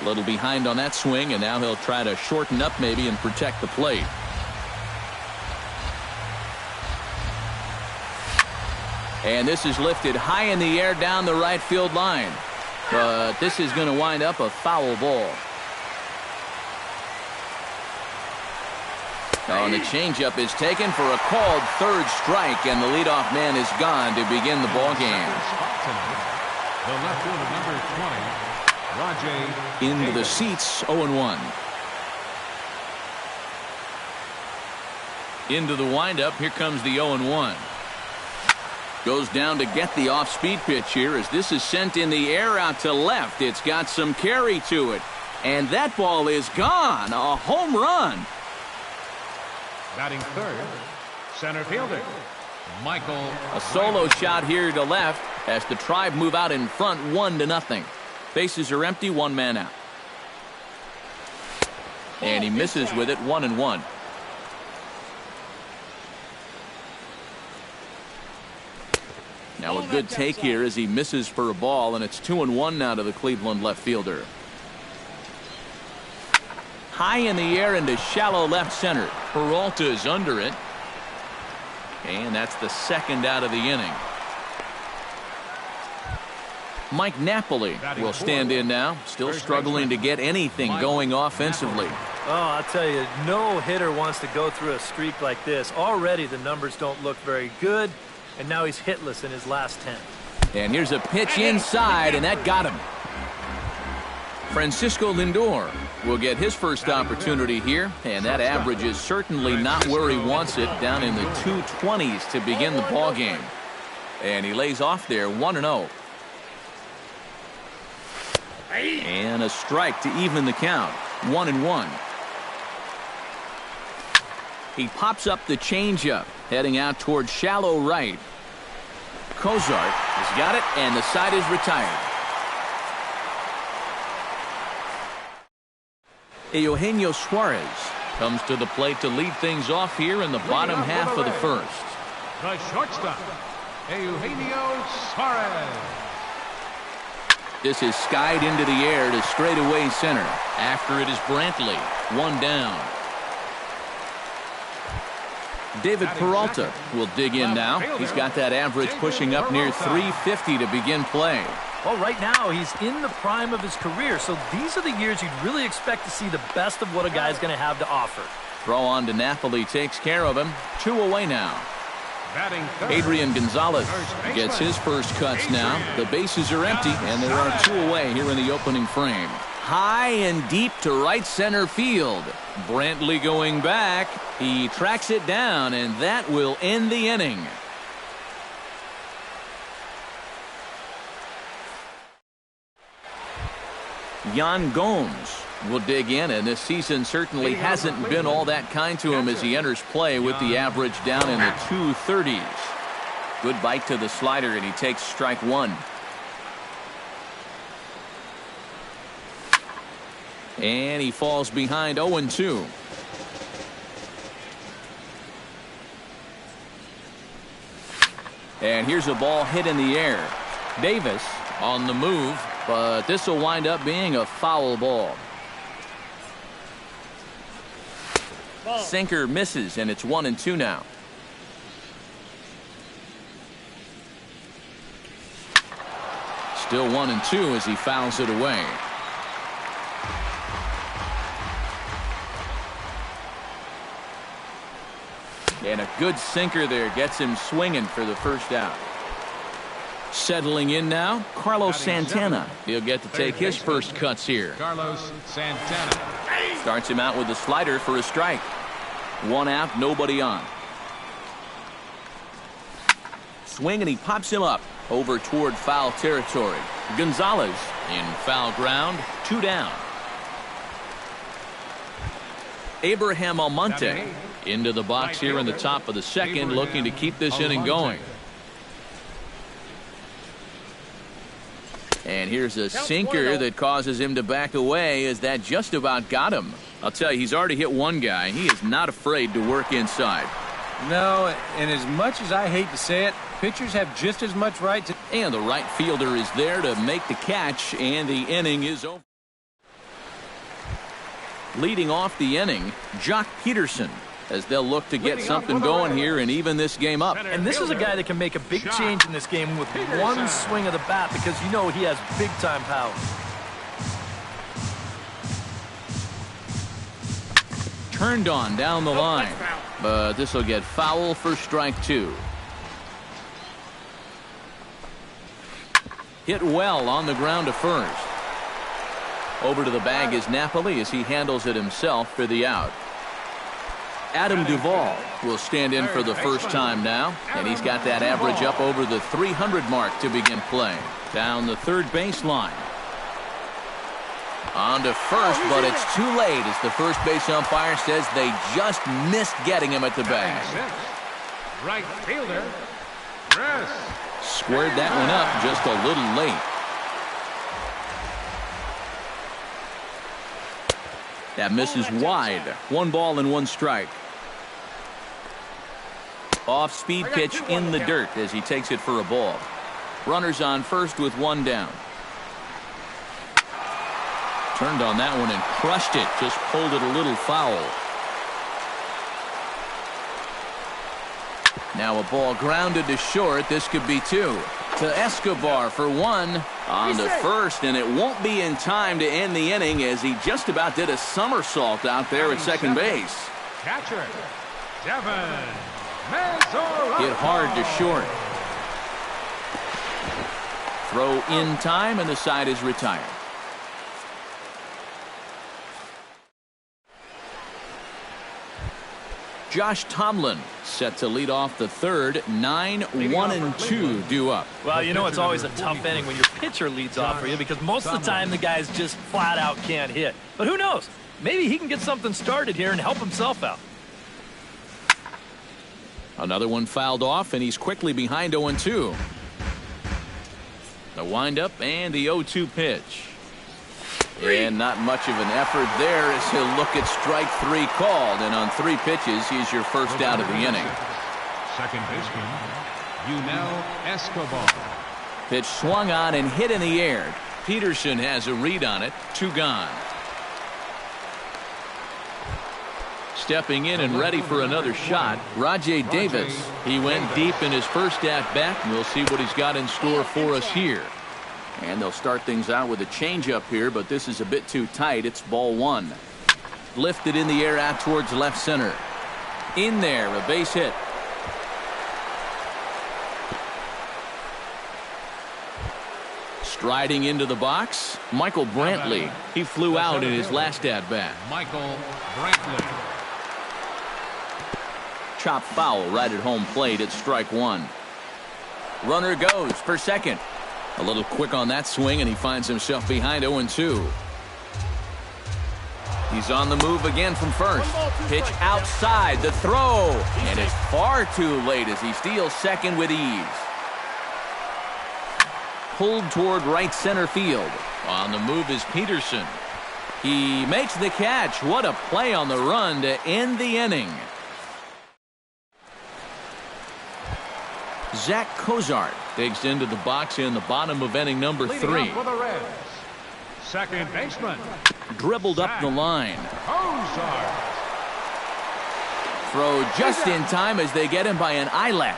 A little behind on that swing, and now he'll try to shorten up maybe and protect the plate. And this is lifted high in the air down the right field line. But this is going to wind up a foul ball. Oh, and the changeup is taken for a called third strike, and the leadoff man is gone to begin the ball game. The left fielder, number 20, Rajay. Into the seats, 0-1. Into the windup, here comes the 0-1. Goes down to get the off-speed pitch here as this is sent in the air out to left. It's got some carry to it, and that ball is gone. A home run. Batting third, center fielder, Michael. A solo shot here to left as the Tribe move out in front 1-0. Bases are empty, one man out. And he misses with it, 1-1. Now a good take here as he misses for a ball, and it's 2-1 now to the Cleveland left fielder. High in the air into shallow left center. Peralta's under it. And that's the second out of the inning. Mike Napoli will stand in now. Still struggling to get anything going offensively. Oh, I'll tell you, no hitter wants to go through a streak like this. Already the numbers don't look very good, and now he's hitless in his last 10. And here's a pitch inside, and that got him. Francisco Lindor will get his first opportunity here, and that average is certainly not where he wants it, down in the 220s to begin the ball game. And he lays off there, 1-0. And a strike to even the count, 1-1. He pops up the changeup, heading out towards shallow right. Cozart has got it, and the side is retired. Eugenio Suarez comes to the plate to lead things off here in the bottom half of the first. The shortstop, Eugenio Suarez. This is skied into the air to straightaway center. After it is Brantley, one down. David Peralta will dig in now. He's got that average pushing up near 350 to begin play. Well, right now he's in the prime of his career, so these are the years you'd really expect to see the best of what a guy's going to have to offer. Throw on to Napoli takes care of him. 2 away now. Adrian Gonzalez gets his first cuts now. The bases are empty, and there are 2 away here in the opening frame. High and deep to right center field. Brantley going back. He tracks it down, and that will end the inning. Yan Gomes will dig in, and this season certainly hasn't been all that kind to him as he enters play with the average down in the 230s. Good bite to the slider, and he takes strike one. And he falls behind 0-2. And here's a ball hit in the air. Davis on the move, but this will wind up being a foul ball. Sinker misses, and it's 1-2 now. Still 1-2 as he fouls it away. And a good sinker there gets him swinging for the first out. Settling in now, Carlos Santana. He'll get to take his first cuts here. Carlos Santana. Starts him out with a slider for a strike. 1 out, nobody on. swing, and he pops him up over toward foul territory. Gonzalez in foul ground, 2 down. Abraham Almonte into the box here in the top of the second, looking to keep this inning going. And here's a sinker that causes him to back away, as that just about got him. I'll tell you, he's already hit one guy. He is not afraid to work inside. No, and as much as I hate to say it, pitchers have just as much right to... And the right fielder is there to make the catch, and the inning is over. Leading off the inning, Jock Peterson, as they'll look to get something going here and even this game up. And this is a guy that can make a big change in this game with one swing of the bat, because you know he has big-time power. Turned on down the line, but this will get foul for strike 2. Hit well on the ground to first. Over to the bag is Napoli as he handles it himself for the out. Adam Duvall will stand in for the first time now, and he's got that average up over the 300 mark to begin play. Down the third baseline. On to first, but it's too late as the first base umpire says they just missed getting him at the bag. Right fielder. Squared that one up just a little late. That misses wide. 1 ball and 1 strike. Off-speed pitch in the dirt as he takes it for a ball. Runners on first with 1 down. Turned on that one and crushed it. Just pulled it a little foul. Now a ball grounded to short. This could be 2. To Escobar for 1. On to first, and it won't be in time to end the inning as he just about did a somersault out there at second base. Catcher, Devin. Hit hard to short. Throw in time, and the side is retired. Josh Tomlin set to lead off the third. 9, 1, and 2 due up. Well, you know it's always a tough inning when your pitcher leads off for you, because most of the time the guys just flat out can't hit. But who knows? Maybe he can get something started here and help himself out. Another one fouled off, and he's quickly behind 0-2. The windup and the 0-2 pitch. And not much of an effort there as he'll look at strike 3 called. And on 3 pitches, he's your first out of the inning. Second baseman, Yunel Escobar. Pitch swung on and hit in the air. Peterson has a read on it. 2 gone. Stepping in and ready for another shot, Rajay Davis. He went deep in his first at-bat, and we'll see what he's got in store for us here. And they'll start things out with a changeup here, but this is a bit too tight. It's ball 1. Lifted in the air out towards left center. In there, a base hit. Striding into the box, Michael Brantley. He flew out in his last at-bat. Michael Brantley. Chop foul right at home plate at strike 1. Runner goes for second. A little quick on that swing, and he finds himself behind 0-2. He's on the move again from first. Pitch outside, the throw, and it's far too late as he steals second with ease. Pulled toward right center field. On the move is Peterson. He makes the catch. What a play on the run to end the inning. Zach Cozart digs into the box in the bottom of inning number 3. For the Reds, second baseman. Dribbled up the line. Cozart. Throw just in time as they get him by an eyelash.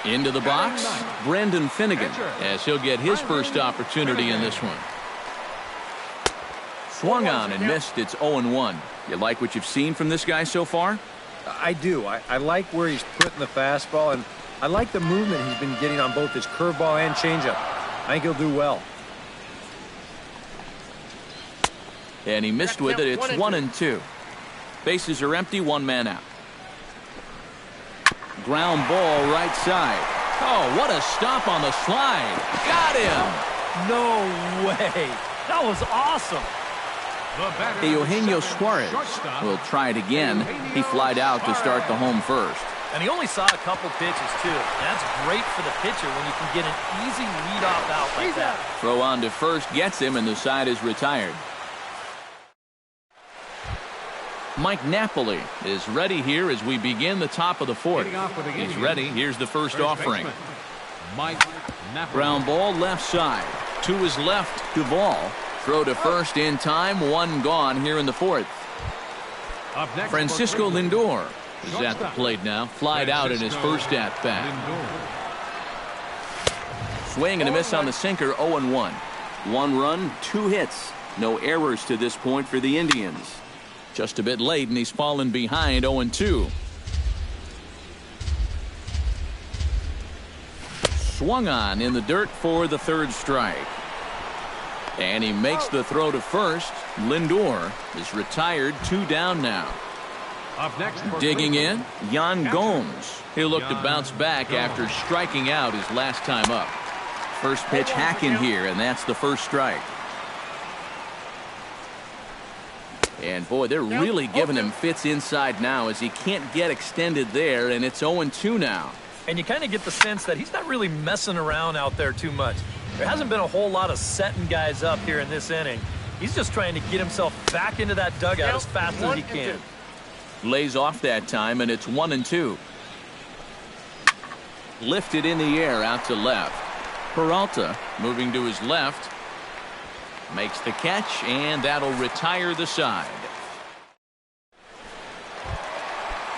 Into the box, Brendan Finnegan, as he'll get his first opportunity in this one. Swung on and missed. It's 0-1. You like what you've seen from this guy so far? I do. I like where he's putting the fastball, and I like the movement he's been getting on both his curveball and changeup. I think he'll do well. And he missed with it. It's 1-2. Bases are empty, 1 man out. Ground ball right side. Oh, what a stop on the slide. Got him. No way. That was awesome. Eugenio Suarez will try it again. He flied out to start the home first. And he only saw a couple pitches, too. That's great for the pitcher when you can get an easy leadoff out like that. Throw on to first gets him, and the side is retired. Mike Napoli is ready here as we begin the top of the fourth. He's ready. Here's the first offering. Ground ball left side. To his left, Duvall. Throw to first in time. One gone here in the fourth. Francisco Lindor is at the plate now. Flied out in his first at-bat. Swing and a miss on the sinker, 0-1. 1 run, 2 hits. No errors to this point for the Indians. Just a bit late, and he's fallen behind 0-2. Swung on in the dirt for the third strike. And he makes the throw to first. Lindor is retired, 2 down now. Up next, digging in, Yan Gomes. He'll look to bounce back after striking out his last time up. First pitch hacking here, and that's the first strike. And boy, they're really giving him fits inside now as he can't get extended there, and it's 0-2 now. And you kind of get the sense that he's not really messing around out there too much. There hasn't been a whole lot of setting guys up here in this inning. He's just trying to get himself back into that dugout as fast as he can. Lays off that time, and it's 1-2. Lifted in the air out to left. Peralta moving to his left. Makes the catch, and that'll retire the side.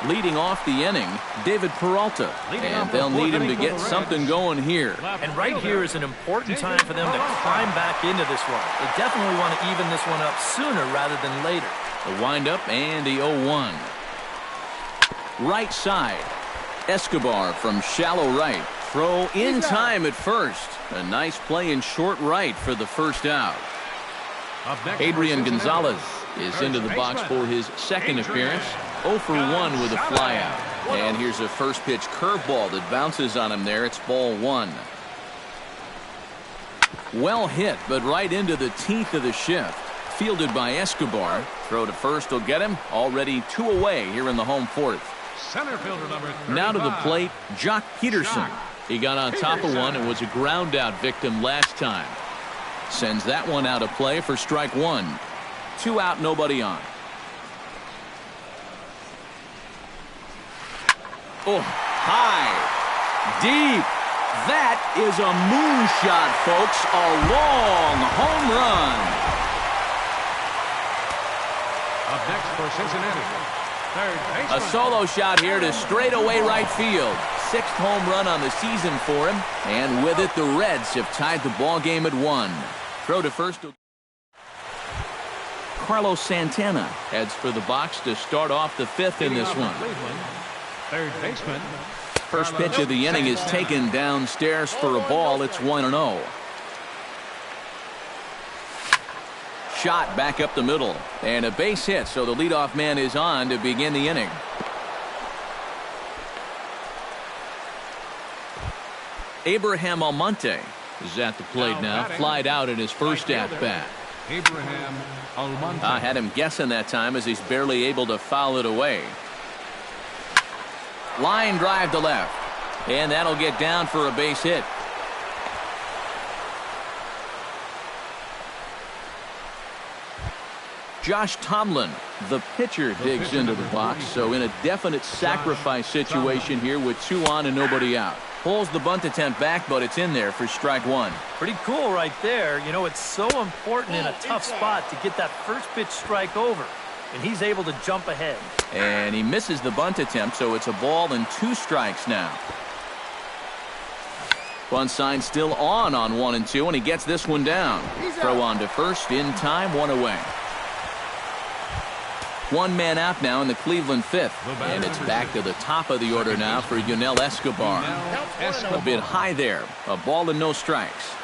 Leading off the inning, David Peralta. And they'll need him to get something going here. And right here is an important time for them to climb back into this one. They definitely want to even this one up sooner rather than later. The windup and the 0-1. Right side. Escobar from shallow right. Throw in time at first. A nice play in short right for the first out. Adrian Gonzalez is into the box for his second appearance. 0 for 1 with a flyout. And here's a first pitch curveball that bounces on him there. It's ball 1. Well hit, but right into the teeth of the shift. Fielded by Escobar. Throw to first will get him. Already 2 away here in the home fourth. Center fielder number 35. Now to the plate, Jock Peterson. He got on top of one and was a ground out victim last time. Sends that one out of play for strike 1. 2 out, nobody on. Oh, high, deep. That is a moonshot, folks. A long home run. Up next for Cincinnati, third baseman. A solo shot here to straightaway right field. 6th home run on the season for him. And with it, the Reds have tied the ball game at 1. Throw to first. Carlos Santana heads for the box to start off the 5th in this one. Third baseman. First pitch of the inning is taken downstairs for a ball. It's 1-0. Shot back up the middle. And a base hit, so the leadoff man is on to begin the inning. Abraham Almonte is at the plate now. Flied out in his first at-bat. Abraham Almonte. I had him guessing that time as he's barely able to foul it away. Line drive to left. And that'll get down for a base hit. Josh Tomlin, the pitcher, digs into the box. So in a definite sacrifice situation here with 2 on and nobody out. Pulls the bunt attempt back, but it's in there for strike 1. Pretty cool right there. You know, it's so important in a tough spot to get that first pitch strike over. And he's able to jump ahead. And he misses the bunt attempt, so it's a ball and 2 strikes now. Bunt sign still on 1 and 2, and he gets this one down. Throw on to first in time, 1 away. 1 man out now in the Cleveland 5th. And it's back to the top of the order now for Yunel Escobar. A bit high there. A ball and no strikes.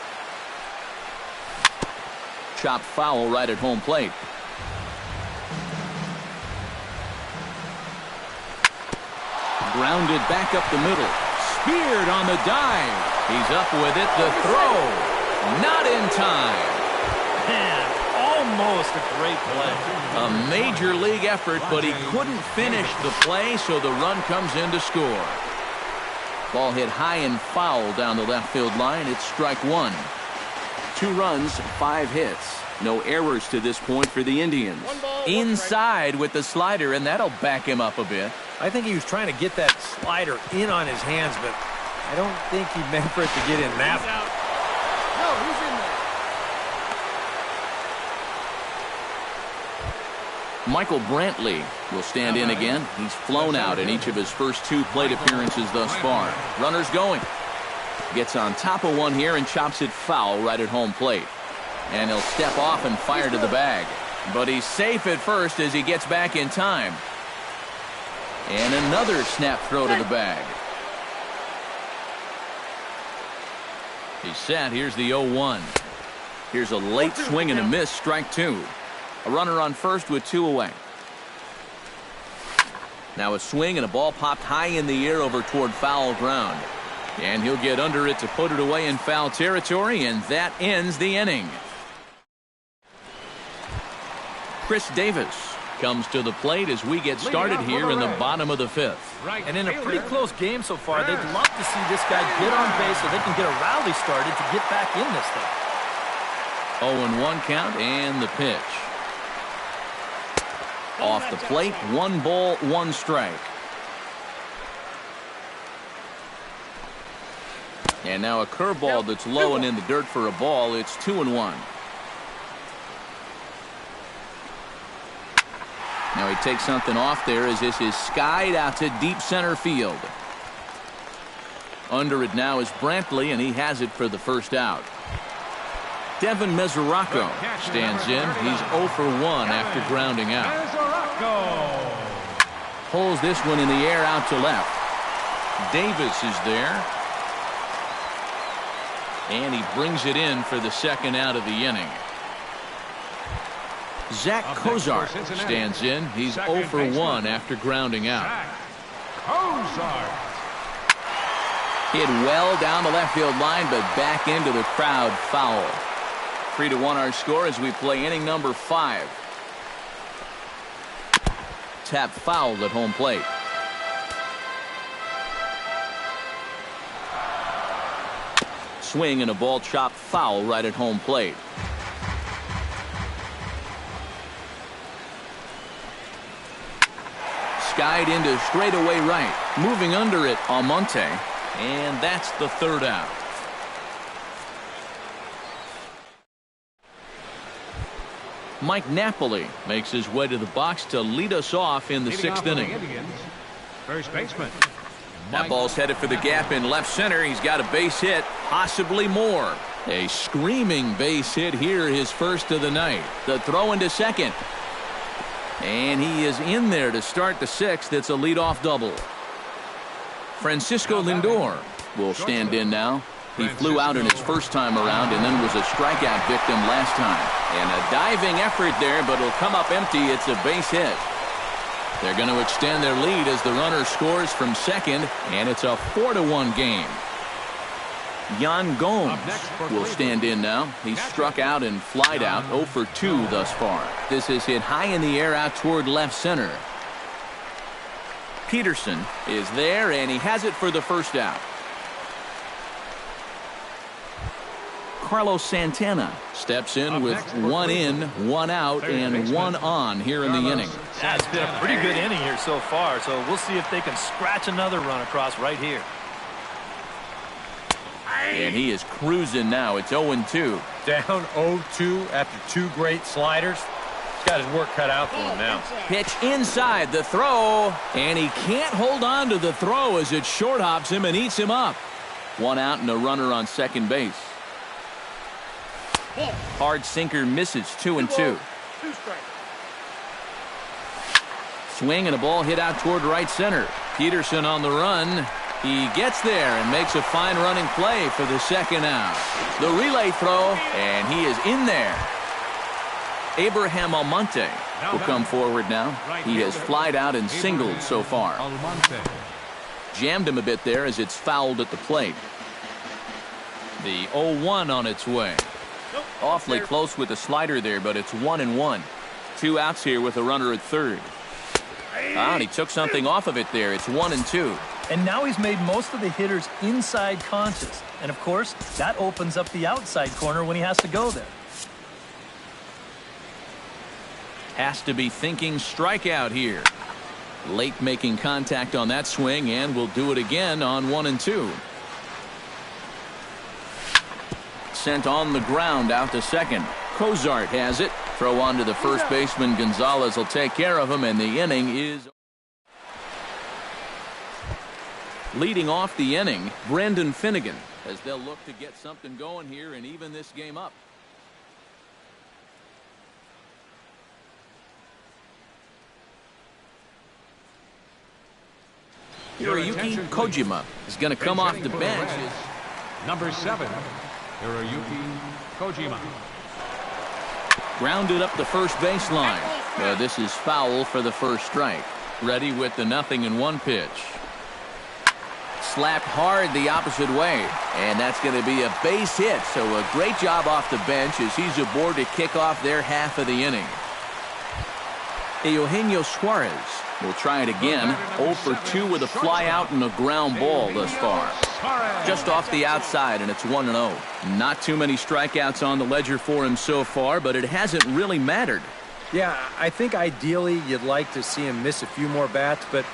Chopped foul right at home plate. Grounded back up the middle. Speared on the dive. He's up with it. The throw. Not in time. Man, almost a great play. A major league effort, but he couldn't finish the play, so the run comes in to score. Ball hit high and foul down the left field line. It's strike one. 2 runs, 5 hits. No errors to this point for the Indians. Inside with the slider, and that'll back him up a bit. I think he was trying to get that slider in on his hands, but I don't think he meant for it to get in that. No, he's in there. Michael Brantley will stand in again. He's flown out in each of his first 2 plate appearances thus far. Runners going. Gets on top of one here and chops it foul right at home plate. And he'll step off and fire to the bag. But he's safe at first as he gets back in time. And another snap throw to the bag. He's set. Here's the 0-1. Here's a late swing and a miss. Strike 2. A runner on first with 2 away. Now a swing and a ball popped high in the air over toward foul ground. And he'll get under it to put it away in foul territory, and that ends the inning. Chris Davis comes to the plate as we get started here in the bottom of the 5th. And in a pretty close game so far, they'd love to see this guy get on base so they can get a rally started to get back in this thing. 0-1 count and the pitch. Off the plate, 1 ball, 1 strike. And now a curveball that's low and in the dirt for a ball. It's 2-1. Now he takes something off there as this is skied out to deep center field. Under it now is Brantley, and he has it for the first out. Devin Mesoraco stands in. He's 0 for 1 after grounding out. Pulls this one in the air out to left. Davis is there. And he brings it in for the second out of the inning. Zach Cozart stands in. He's 0 for 1 after grounding out. Hit well down the left field line, but back into the crowd foul. 3-1 our score as we play inning number 5. Tap foul at home plate. Swing and a ball chopped foul right at home plate. Skied into straightaway right. Moving under it, Almonte. And that's the 3rd out. Mike Napoli makes his way to the box to lead us off in the 6th inning. First baseman. That ball's headed for the gap in left center. He's got a base hit, possibly more. A screaming base hit here, his first of the night. The throw into second. And he is in there to start the 6th. It's a leadoff double. Francisco Lindor will stand in now. He flew out in his first time around and then was a strikeout victim last time. And a diving effort there, but it'll come up empty. It's a base hit. They're going to extend their lead as the runner scores from second, and it's a 4-1 game. Yan Gomes will stand in now. He struck out and flied out, 0 for 2 thus far. This is hit high in the air out toward left center. Peterson is there, and he has it for the first out. Carlos Santana steps in with 1 in, 1 out, and 1 on here in the inning. Yeah, it's been a pretty good inning here so far, so we'll see if they can scratch another run across right here. And he is cruising now. It's 0-2. Down 0-2 after 2 great sliders. He's got his work cut out for him now. Pitch inside, the throw, and he can't hold on to the throw as it short hops him and eats him up. 1 out and a runner on second base. Hard sinker misses, 2-2. Swing and a ball hit out toward right center. Peterson on the run. He gets there and makes a fine running play for the second out. The relay throw, and he is in there. Abraham Almonte will come forward now. He has flied out and singled so far. Jammed him a bit there as it's fouled at the plate. The 0-1 on its way. Awfully close with the slider there, but it's 1-1. 2 outs here with a runner at third. And he took something off of it there. It's 1-2. And now he's made most of the hitters inside conscious. And, of course, that opens up the outside corner when he has to go there. Has to be thinking strikeout here. Late making contact on that swing, and will do it again on 1-2. Sent on the ground out to second. Cozart has it. Throw on to the first baseman. Gonzalez will take care of him, and the inning is... Leading off the inning, Brendan Finnegan, as they'll look to get something going here and even this game up. Hiroyuki Kojima is going to come off the bench. Number 7, Hiroyuki Kojima. Grounded up the first baseline. This is foul for the first strike. Ready with the 0-1 pitch. Slapped hard the opposite way, and that's going to be a base hit. So a great job off the bench as he's aboard to kick off their half of the inning. Eugenio Suarez will try it again. 0 for 2 with a fly out and a ground ball thus far. Just off the outside, and it's 1-0. Not too many strikeouts on the ledger for him so far, but it hasn't really mattered. Yeah, I think ideally you'd like to see him miss a few more bats, but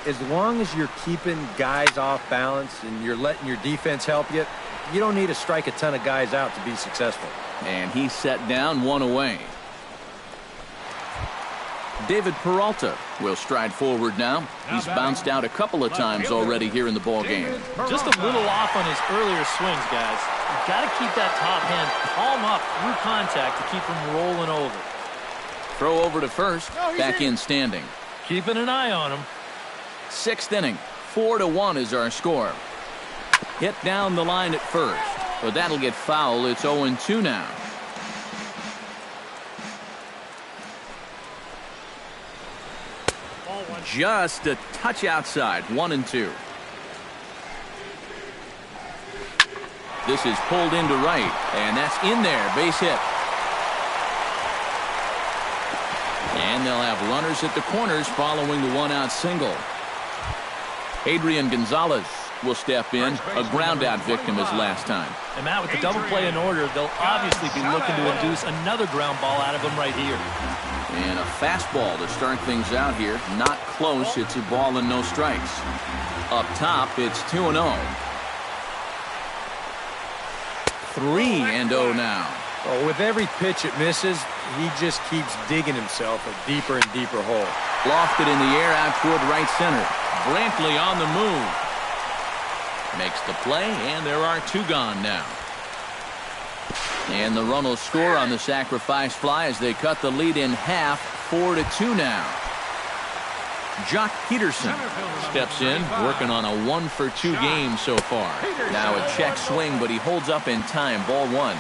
as long as you're keeping guys off balance and you're letting your defense help you, you don't need to strike a ton of guys out to be successful. And he's set down 1 away. David Peralta will stride forward now. He's bounced out a couple of times already here in the ball game. Just a little off on his earlier swings, guys. You've got to keep that top hand palm up through contact to keep him rolling over. Throw over to first. Back in standing. Keeping an eye on him. 6th inning. 4-1 is our score. Hit down the line at first, but that'll get foul. It's 0-2 now. Just a touch outside. 1-2. This is pulled into right, and that's in there. Base hit. And they'll have runners at the corners following the 1-out single. Adrian Gonzalez will step in. A ground out victim as last time. And Matt, with the double play in order, they'll obviously be looking to induce another ground ball out of him right here. And a fastball to start things out here. Not close. It's a ball and no strikes. Up top, it's 2-0. 3-0 now. Oh, with every pitch it misses, he just keeps digging himself a deeper and deeper hole. Lofted in the air out toward right center. Brantley on the move. Makes the play, and there are 2 gone now. And the run will score on the sacrifice fly as they cut the lead in half. 4-2 now. Jock Peterson steps in, working on a 1 for 2 game so far. Now a check swing, but he holds up in time. Ball 1.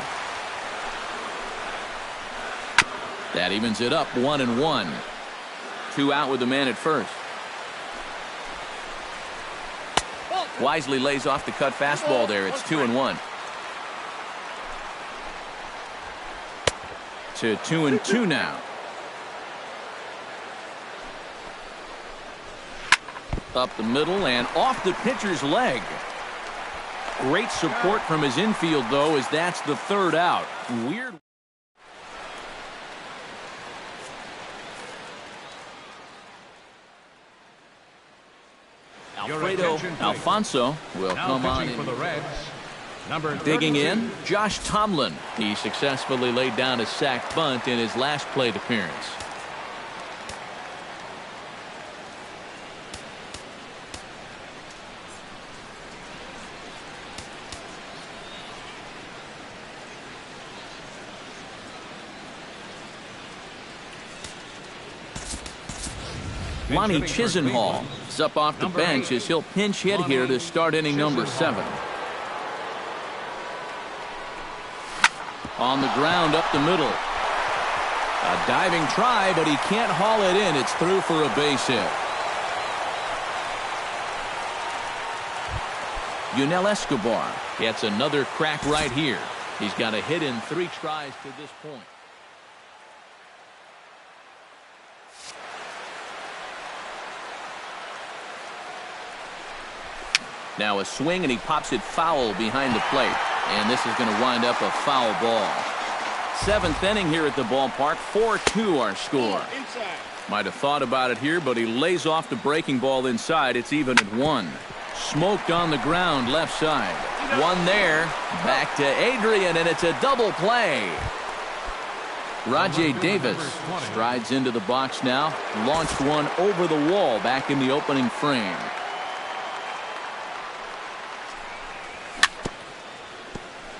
That evens it up. 1-1. 2 out with the man at first. Wisely lays off the cut fastball there. It's 2-1. To 2-2 now. Up the middle and off the pitcher's leg. Great support from his infield, though, as that's the 3rd out. Weird. Alfredo Alfonso will come on in. For the Reds, number Digging 32. in, Josh Tomlin. He successfully laid down a sac bunt in his last plate appearance. Lonnie Chisenhall is up off the bench as he'll pinch hit here to start inning number 7. On the ground up the middle. A diving try, but he can't haul it in. It's through for a base hit. Yunel Escobar gets another crack right here. He's got a hit in 3 tries to this point. Now a swing, and he pops it foul behind the plate. And this is going to wind up a foul ball. 7th inning here at the ballpark. 4-2 our score. Might have thought about it here, but he lays off the breaking ball inside. It's even at 1. Smoked on the ground left side. 1 there. Back to Adrian, and it's a double play. Rajay Davis strides into the box now. Launched one over the wall back in the opening frame.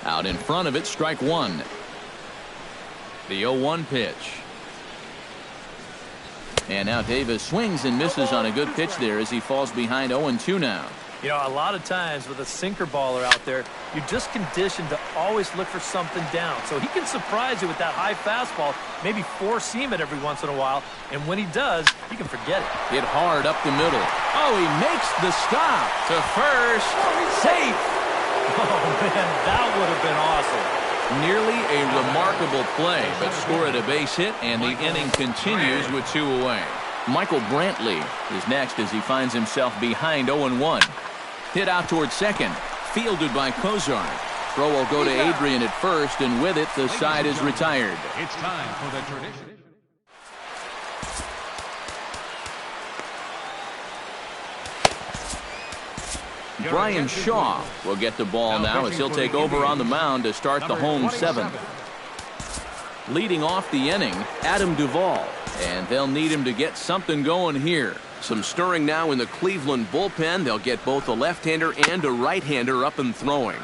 Out in front of it, strike 1. The 0-1 pitch. And now Davis swings and misses on a good pitch there as he falls behind 0-2 now. You know, a lot of times with a sinker baller out there, you're just conditioned to always look for something down. So he can surprise you with that high fastball, maybe 4-seam it every once in a while. And when he does, you can forget it. Hit hard up the middle. Oh, he makes the stop to first. Safe. Oh, man, that would have been awesome. Nearly a remarkable play, but scored a base hit, and the inning continues with 2 away. Michael Brantley is next as he finds himself behind 0-1. Hit out towards second. Fielded by Kozar. Throw will go to Adrian at first, and with it, the side is retired. It's time for the tradition. Brian Shaw will get the ball now as he'll take over on the mound to start the home 7th. Leading off the inning, Adam Duvall, and they'll need him to get something going here. Some stirring now in the Cleveland bullpen. They'll get both a left-hander and a right-hander up and throwing.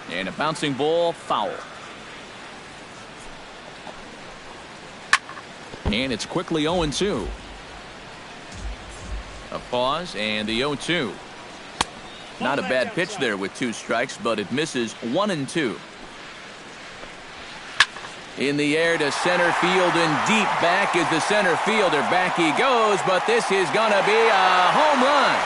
And a bouncing ball, foul. And it's quickly 0-2. A pause and the 0-2. Not a bad pitch there with 2 strikes, but it misses 1-2. In the air to center field, and deep back is the center fielder. Back he goes, but this is going to be a home run.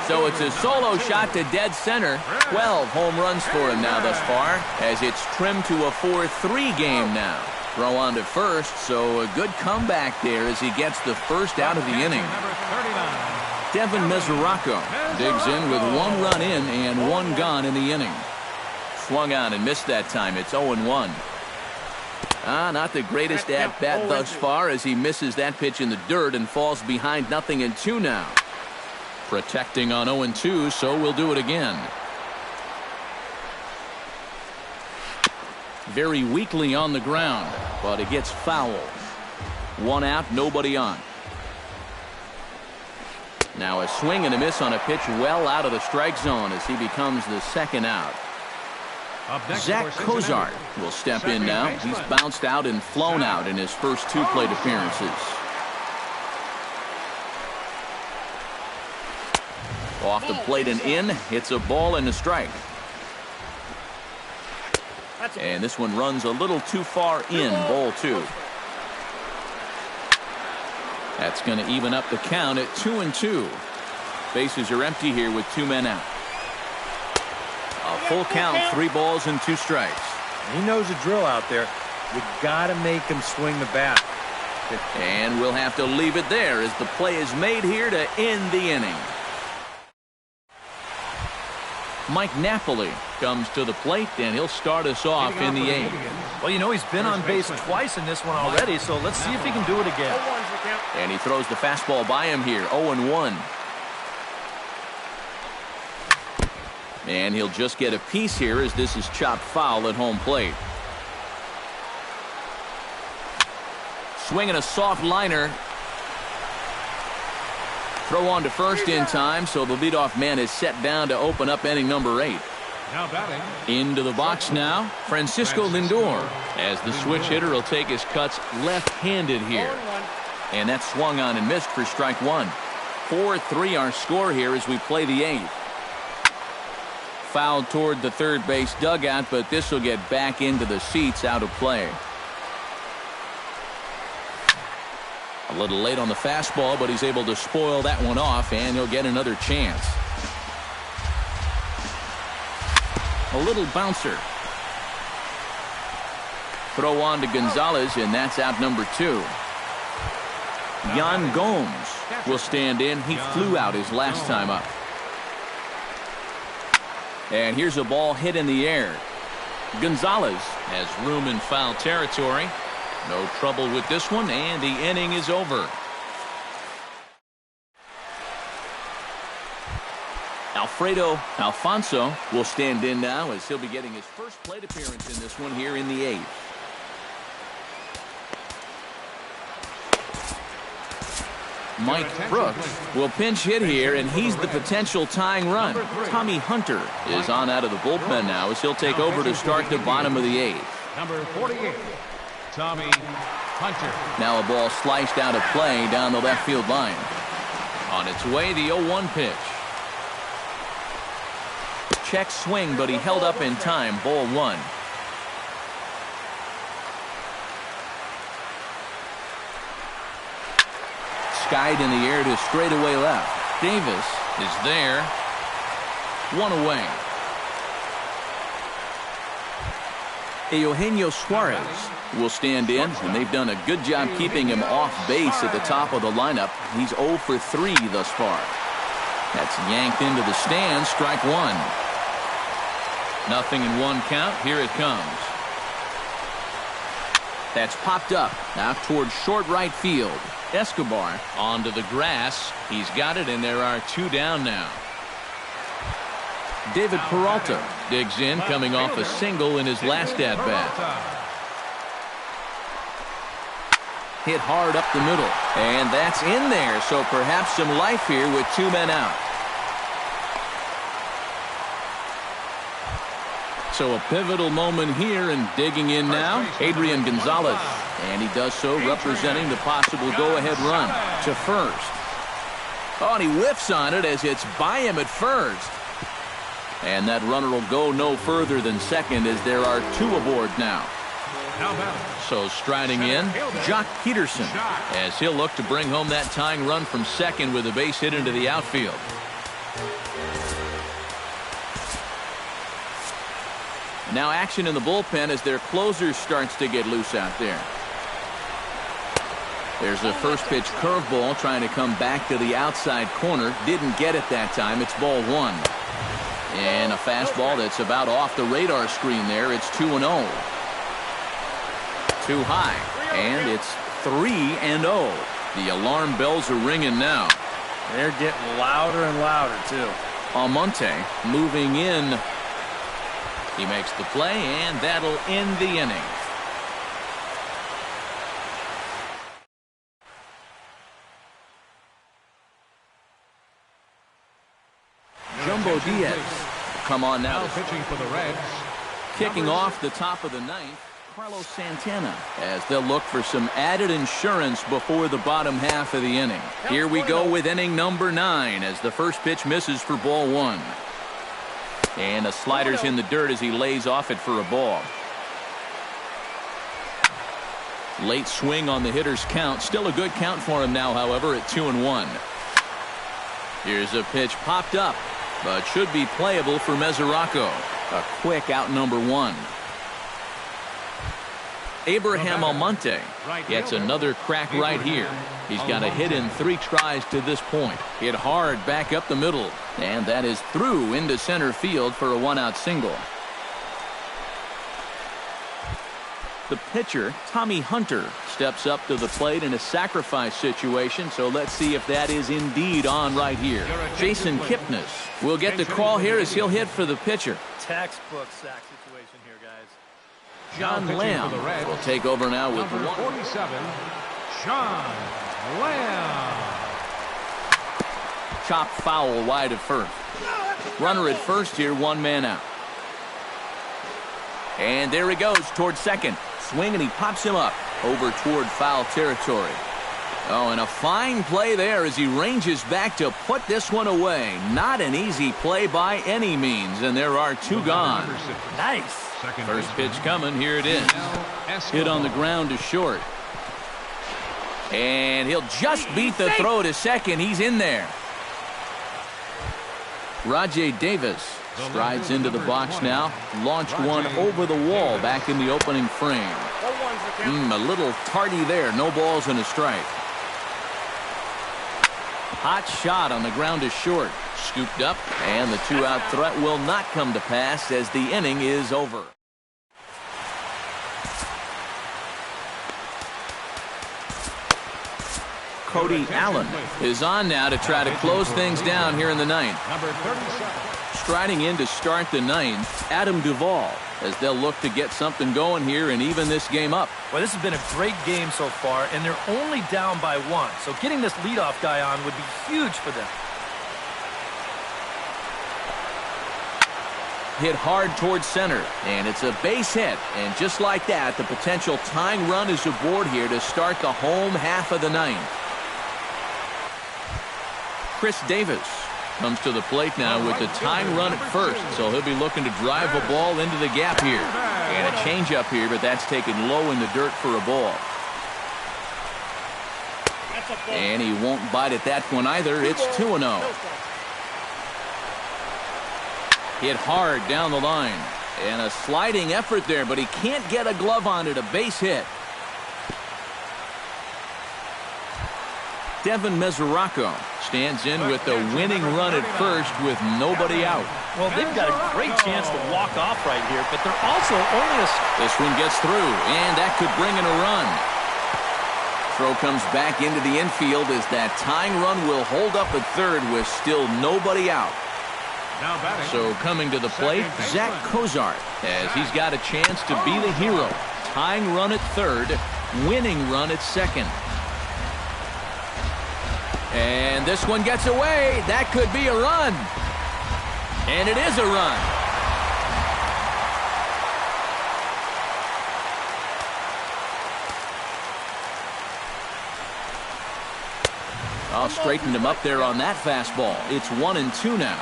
So it's a solo shot to dead center. 12 home runs for him now thus far, as it's trimmed to a 4-3 game now. Throw on to first, so a good comeback there as he gets the first out of the inning. Devin Mesoraco digs in with 1 run in and 1 gone in the inning. Swung on and missed that time. It's 0-1. Not the greatest at-bat thus far as he misses that pitch in the dirt and falls behind 0-2 now. Protecting on 0-2, so we'll do it again. Very weakly on the ground, but it gets foul. 1 out, nobody on. Now a swing and a miss on a pitch well out of the strike zone as he becomes the 2nd out. Zach Kozar will step in now. He's bounced out and flown out in his first 2 plate appearances. Off the plate and in. It's a ball and a strike. And this one runs a little too far in, ball 2. That's going to even up the count at 2-2. Bases are empty here with 2 men out. A full count, 3 balls and 2 strikes. He knows the drill out there. You got to make him swing the bat. And we'll have to leave it there as the play is made here to end the inning. Mike Napoli comes to the plate, and he'll start us off in the 8th. Well, you know, he's been on base twice in this one already, so let's see if he can do it again. And he throws the fastball by him here, 0-1. And he'll just get a piece here as this is chopped foul at home plate. Swinging a soft liner. Throw on to first in time, so the leadoff man is set down to open up inning number 8. Now batting. Into the box now, Francisco Lindor, as the switch hitter will take his cuts left-handed here. And that's swung on and missed for strike 1. 4-3 our score here as we play the 8th. Fouled toward the third base dugout, but this will get back into the seats out of play. A little late on the fastball, but he's able to spoil that one off, and he'll get another chance. A little bouncer. Throw on to Gonzalez, and that's out number 2. Yan Gomes will stand in. He flew out his last time up. And here's a ball hit in the air. Gonzalez has room in foul territory. No trouble with this one, and the inning is over. Alfredo Alfonso will stand in now as he'll be getting his first plate appearance in this one here in the 8th. Mike Brooks will pinch hit here, and he's the potential tying run. Tommy Hunter is on out of the bullpen now as he'll take over to start the bottom of the 8th. Number 48, Tommy Hunter. Now a ball sliced out of play down the left field line. On its way, the 0-1 pitch. Check swing, but he held up in time. Ball 1. Skied in the air to straightaway left. Davis is there. 1 away. Eugenio Suarez will stand in, and they've done a good job keeping him off base at the top of the lineup. He's 0 for 3 thus far. That's yanked into the stands. Strike 1. Nothing in 1 count. Here it comes. That's popped up out towards short right field. Escobar onto the grass. He's got it, and there are 2 down now. David Peralta digs in, coming off a single in his last at-bat. Hit hard up the middle, and that's in there, so perhaps some life here with 2 men out. So a pivotal moment here, and digging in now, Adrian Gonzalez. And he does so representing the possible go-ahead run to first. Oh, and he whiffs on it as it's by him at first. And that runner will go no further than second as there are 2 aboard now. So striding in, Jock Peterson, as he'll look to bring home that tying run from second with a base hit into the outfield. Now action in the bullpen as their closer starts to get loose out there. There's a first pitch curveball trying to come back to the outside corner. Didn't get it that time. It's ball 1. And a fastball that's about off the radar screen there. It's 2-0. Too high. And it's 3-0. The alarm bells are ringing now. They're getting louder and louder, too. Almonte moving in. He makes the play, and that'll end the inning. Jumbo Diaz come on now. Pitching for the Reds. Kicking off the top of the 9th, Carlos Santana, as they'll look for some added insurance before the bottom half of the inning. Here we go with inning number 9 as the first pitch misses for ball 1. And a slider's in the dirt as he lays off it for a ball. Late swing on the hitter's count. Still a good count for him now, however, at 2-1. Here's a pitch popped up, but should be playable for Mesoraco. A quick out number 1. Abraham Almonte gets another crack right here. He's got a hit in 3 tries to this point. Hit hard back up the middle, and that is through into center field for a 1-out single. The pitcher, Tommy Hunter, steps up to the plate in a sacrifice situation, so let's see if that is indeed on right here. Jason Kipnis will get the call here as he'll hit for the pitcher. Textbook sack situation here, guys. John Lamb will take over now with number 47, John Lamb. Chopped foul wide of first. Runner at first here, 1 man out. And there he goes towards second. Swing, and he pops him up over toward foul territory. Oh, and a fine play there as he ranges back to put this one away. Not an easy play by any means, and there are 2 gone. Nice. First pitch coming. Here it is. Hit on the ground to short. And he'll just beat the throw to second. He's in there. Rajay Davis strides into the box now. Launched one over the wall back in the opening frame. A little tardy there. No balls and a strike. Hot shot on the ground is short. Scooped up, and the two-out threat will not come to pass as the inning is over. Cody Allen is on now to try to close things down here in the ninth. Striding in to start the ninth, Adam Duvall, as they'll look to get something going here and even this game up. Well, this has been a great game so far, and they're only down by one. So getting this leadoff guy on would be huge for them. Hit hard towards center, and it's a base hit. And just like that, the potential tying run is aboard here to start the home half of the ninth. Chris Davis comes to the plate now with the tying run at first, so he'll be looking to drive a ball into the gap here. And a changeup here, but that's taken low in the dirt for a ball. And he won't bite at that one either. It's 2-0. Hit hard down the line. And a sliding effort there, but he can't get a glove on it. A base hit. Devin Mesoraco stands in with the winning run at first with nobody out. Well, they've got a great chance to walk off right here, but they're also only a... This one gets through, and that could bring in a run. Throw comes back into the infield as that tying run will hold up at third with still nobody out. So coming to the plate, Zach Cozart, as he's got a chance to be the hero. Tying run at third, winning run at second. And this one gets away. That could be a run. And it is a run. I'll straighten him up there on that fastball. It's 1-2 now.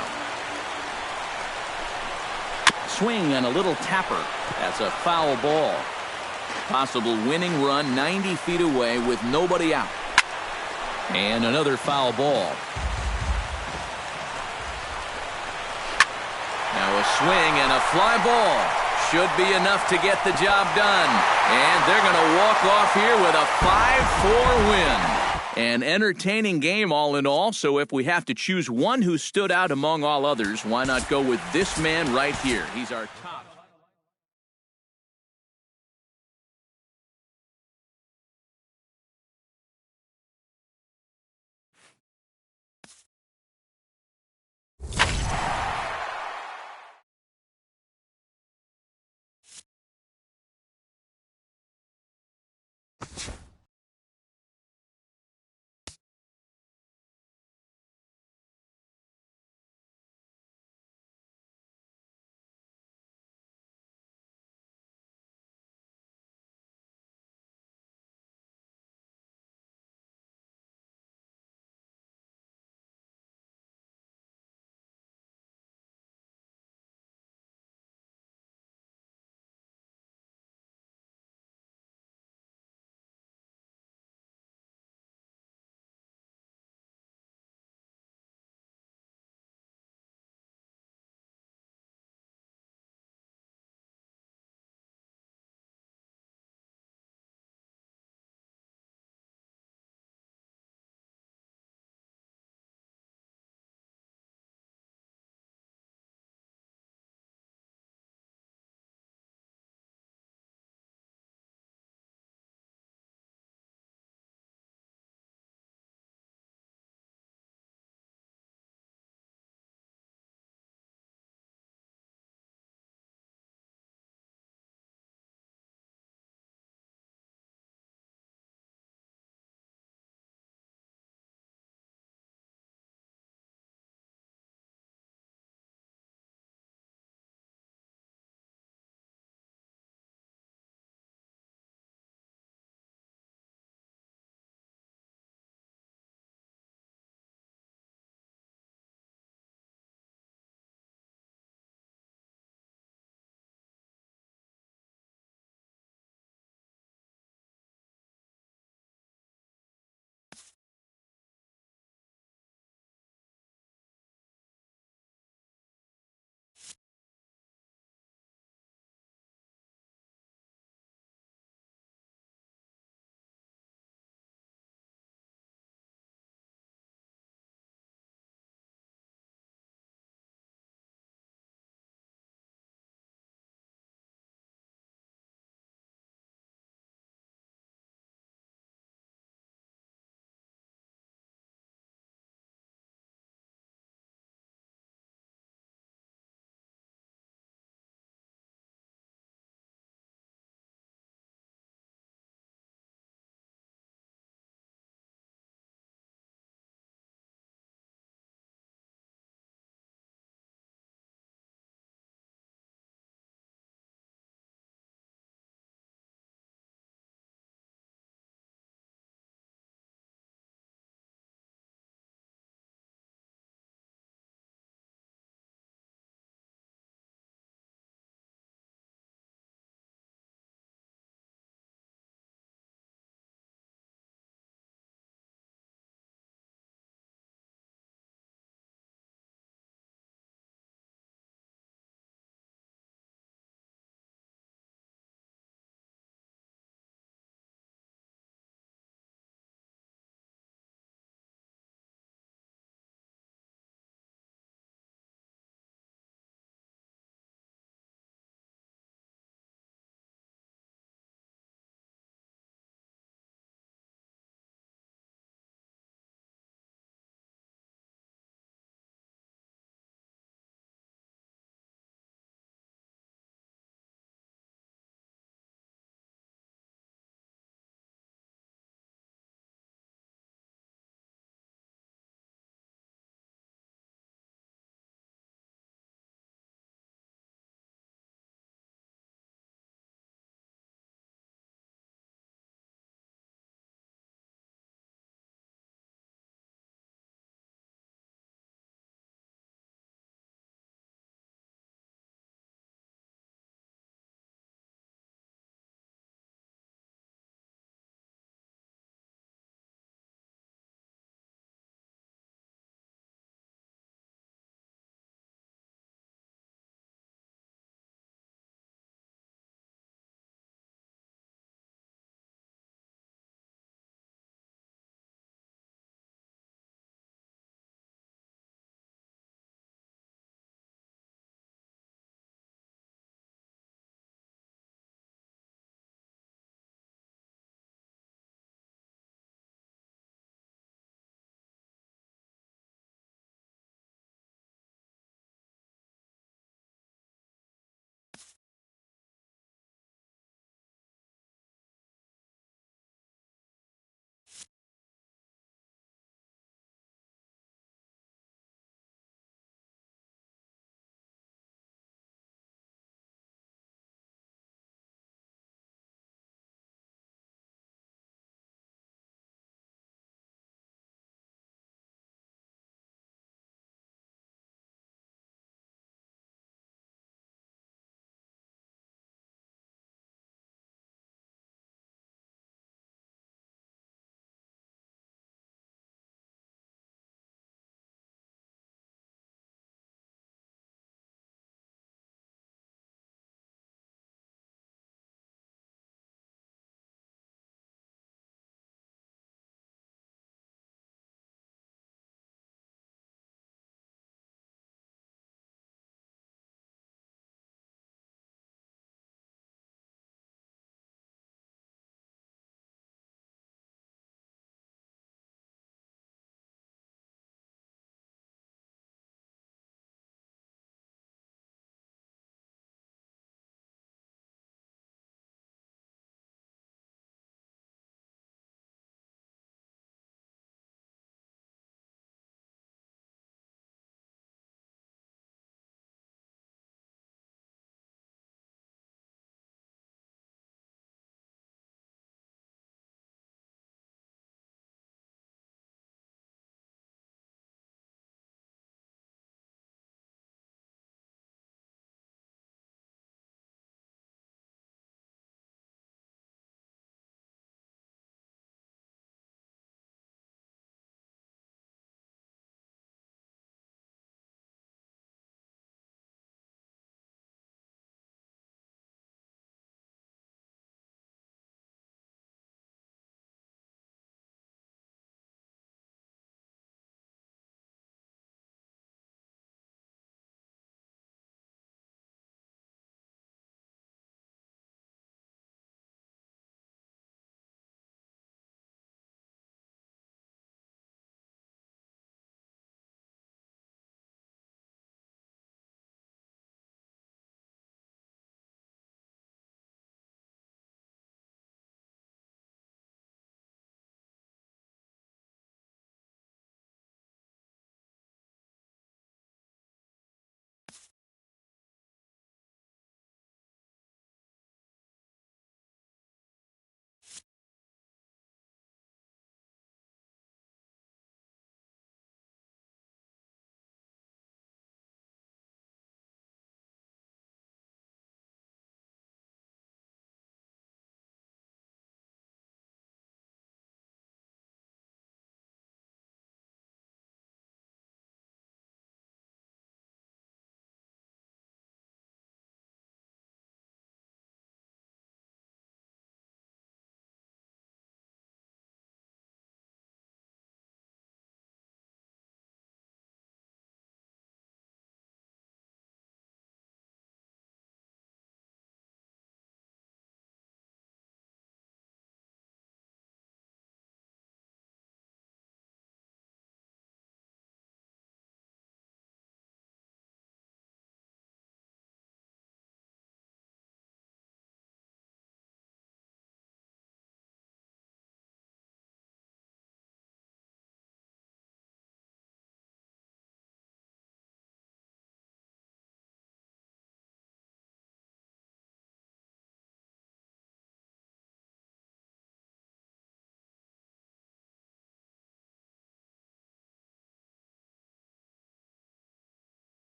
Swing and a little tapper. That's a foul ball. Possible winning run 90 feet away with nobody out. And another foul ball. Now a swing and a fly ball. Should be enough to get the job done. And they're going to walk off here with a 5-4 win. An entertaining game all in all, so if we have to choose one who stood out among all others, why not go with this man right here? He's our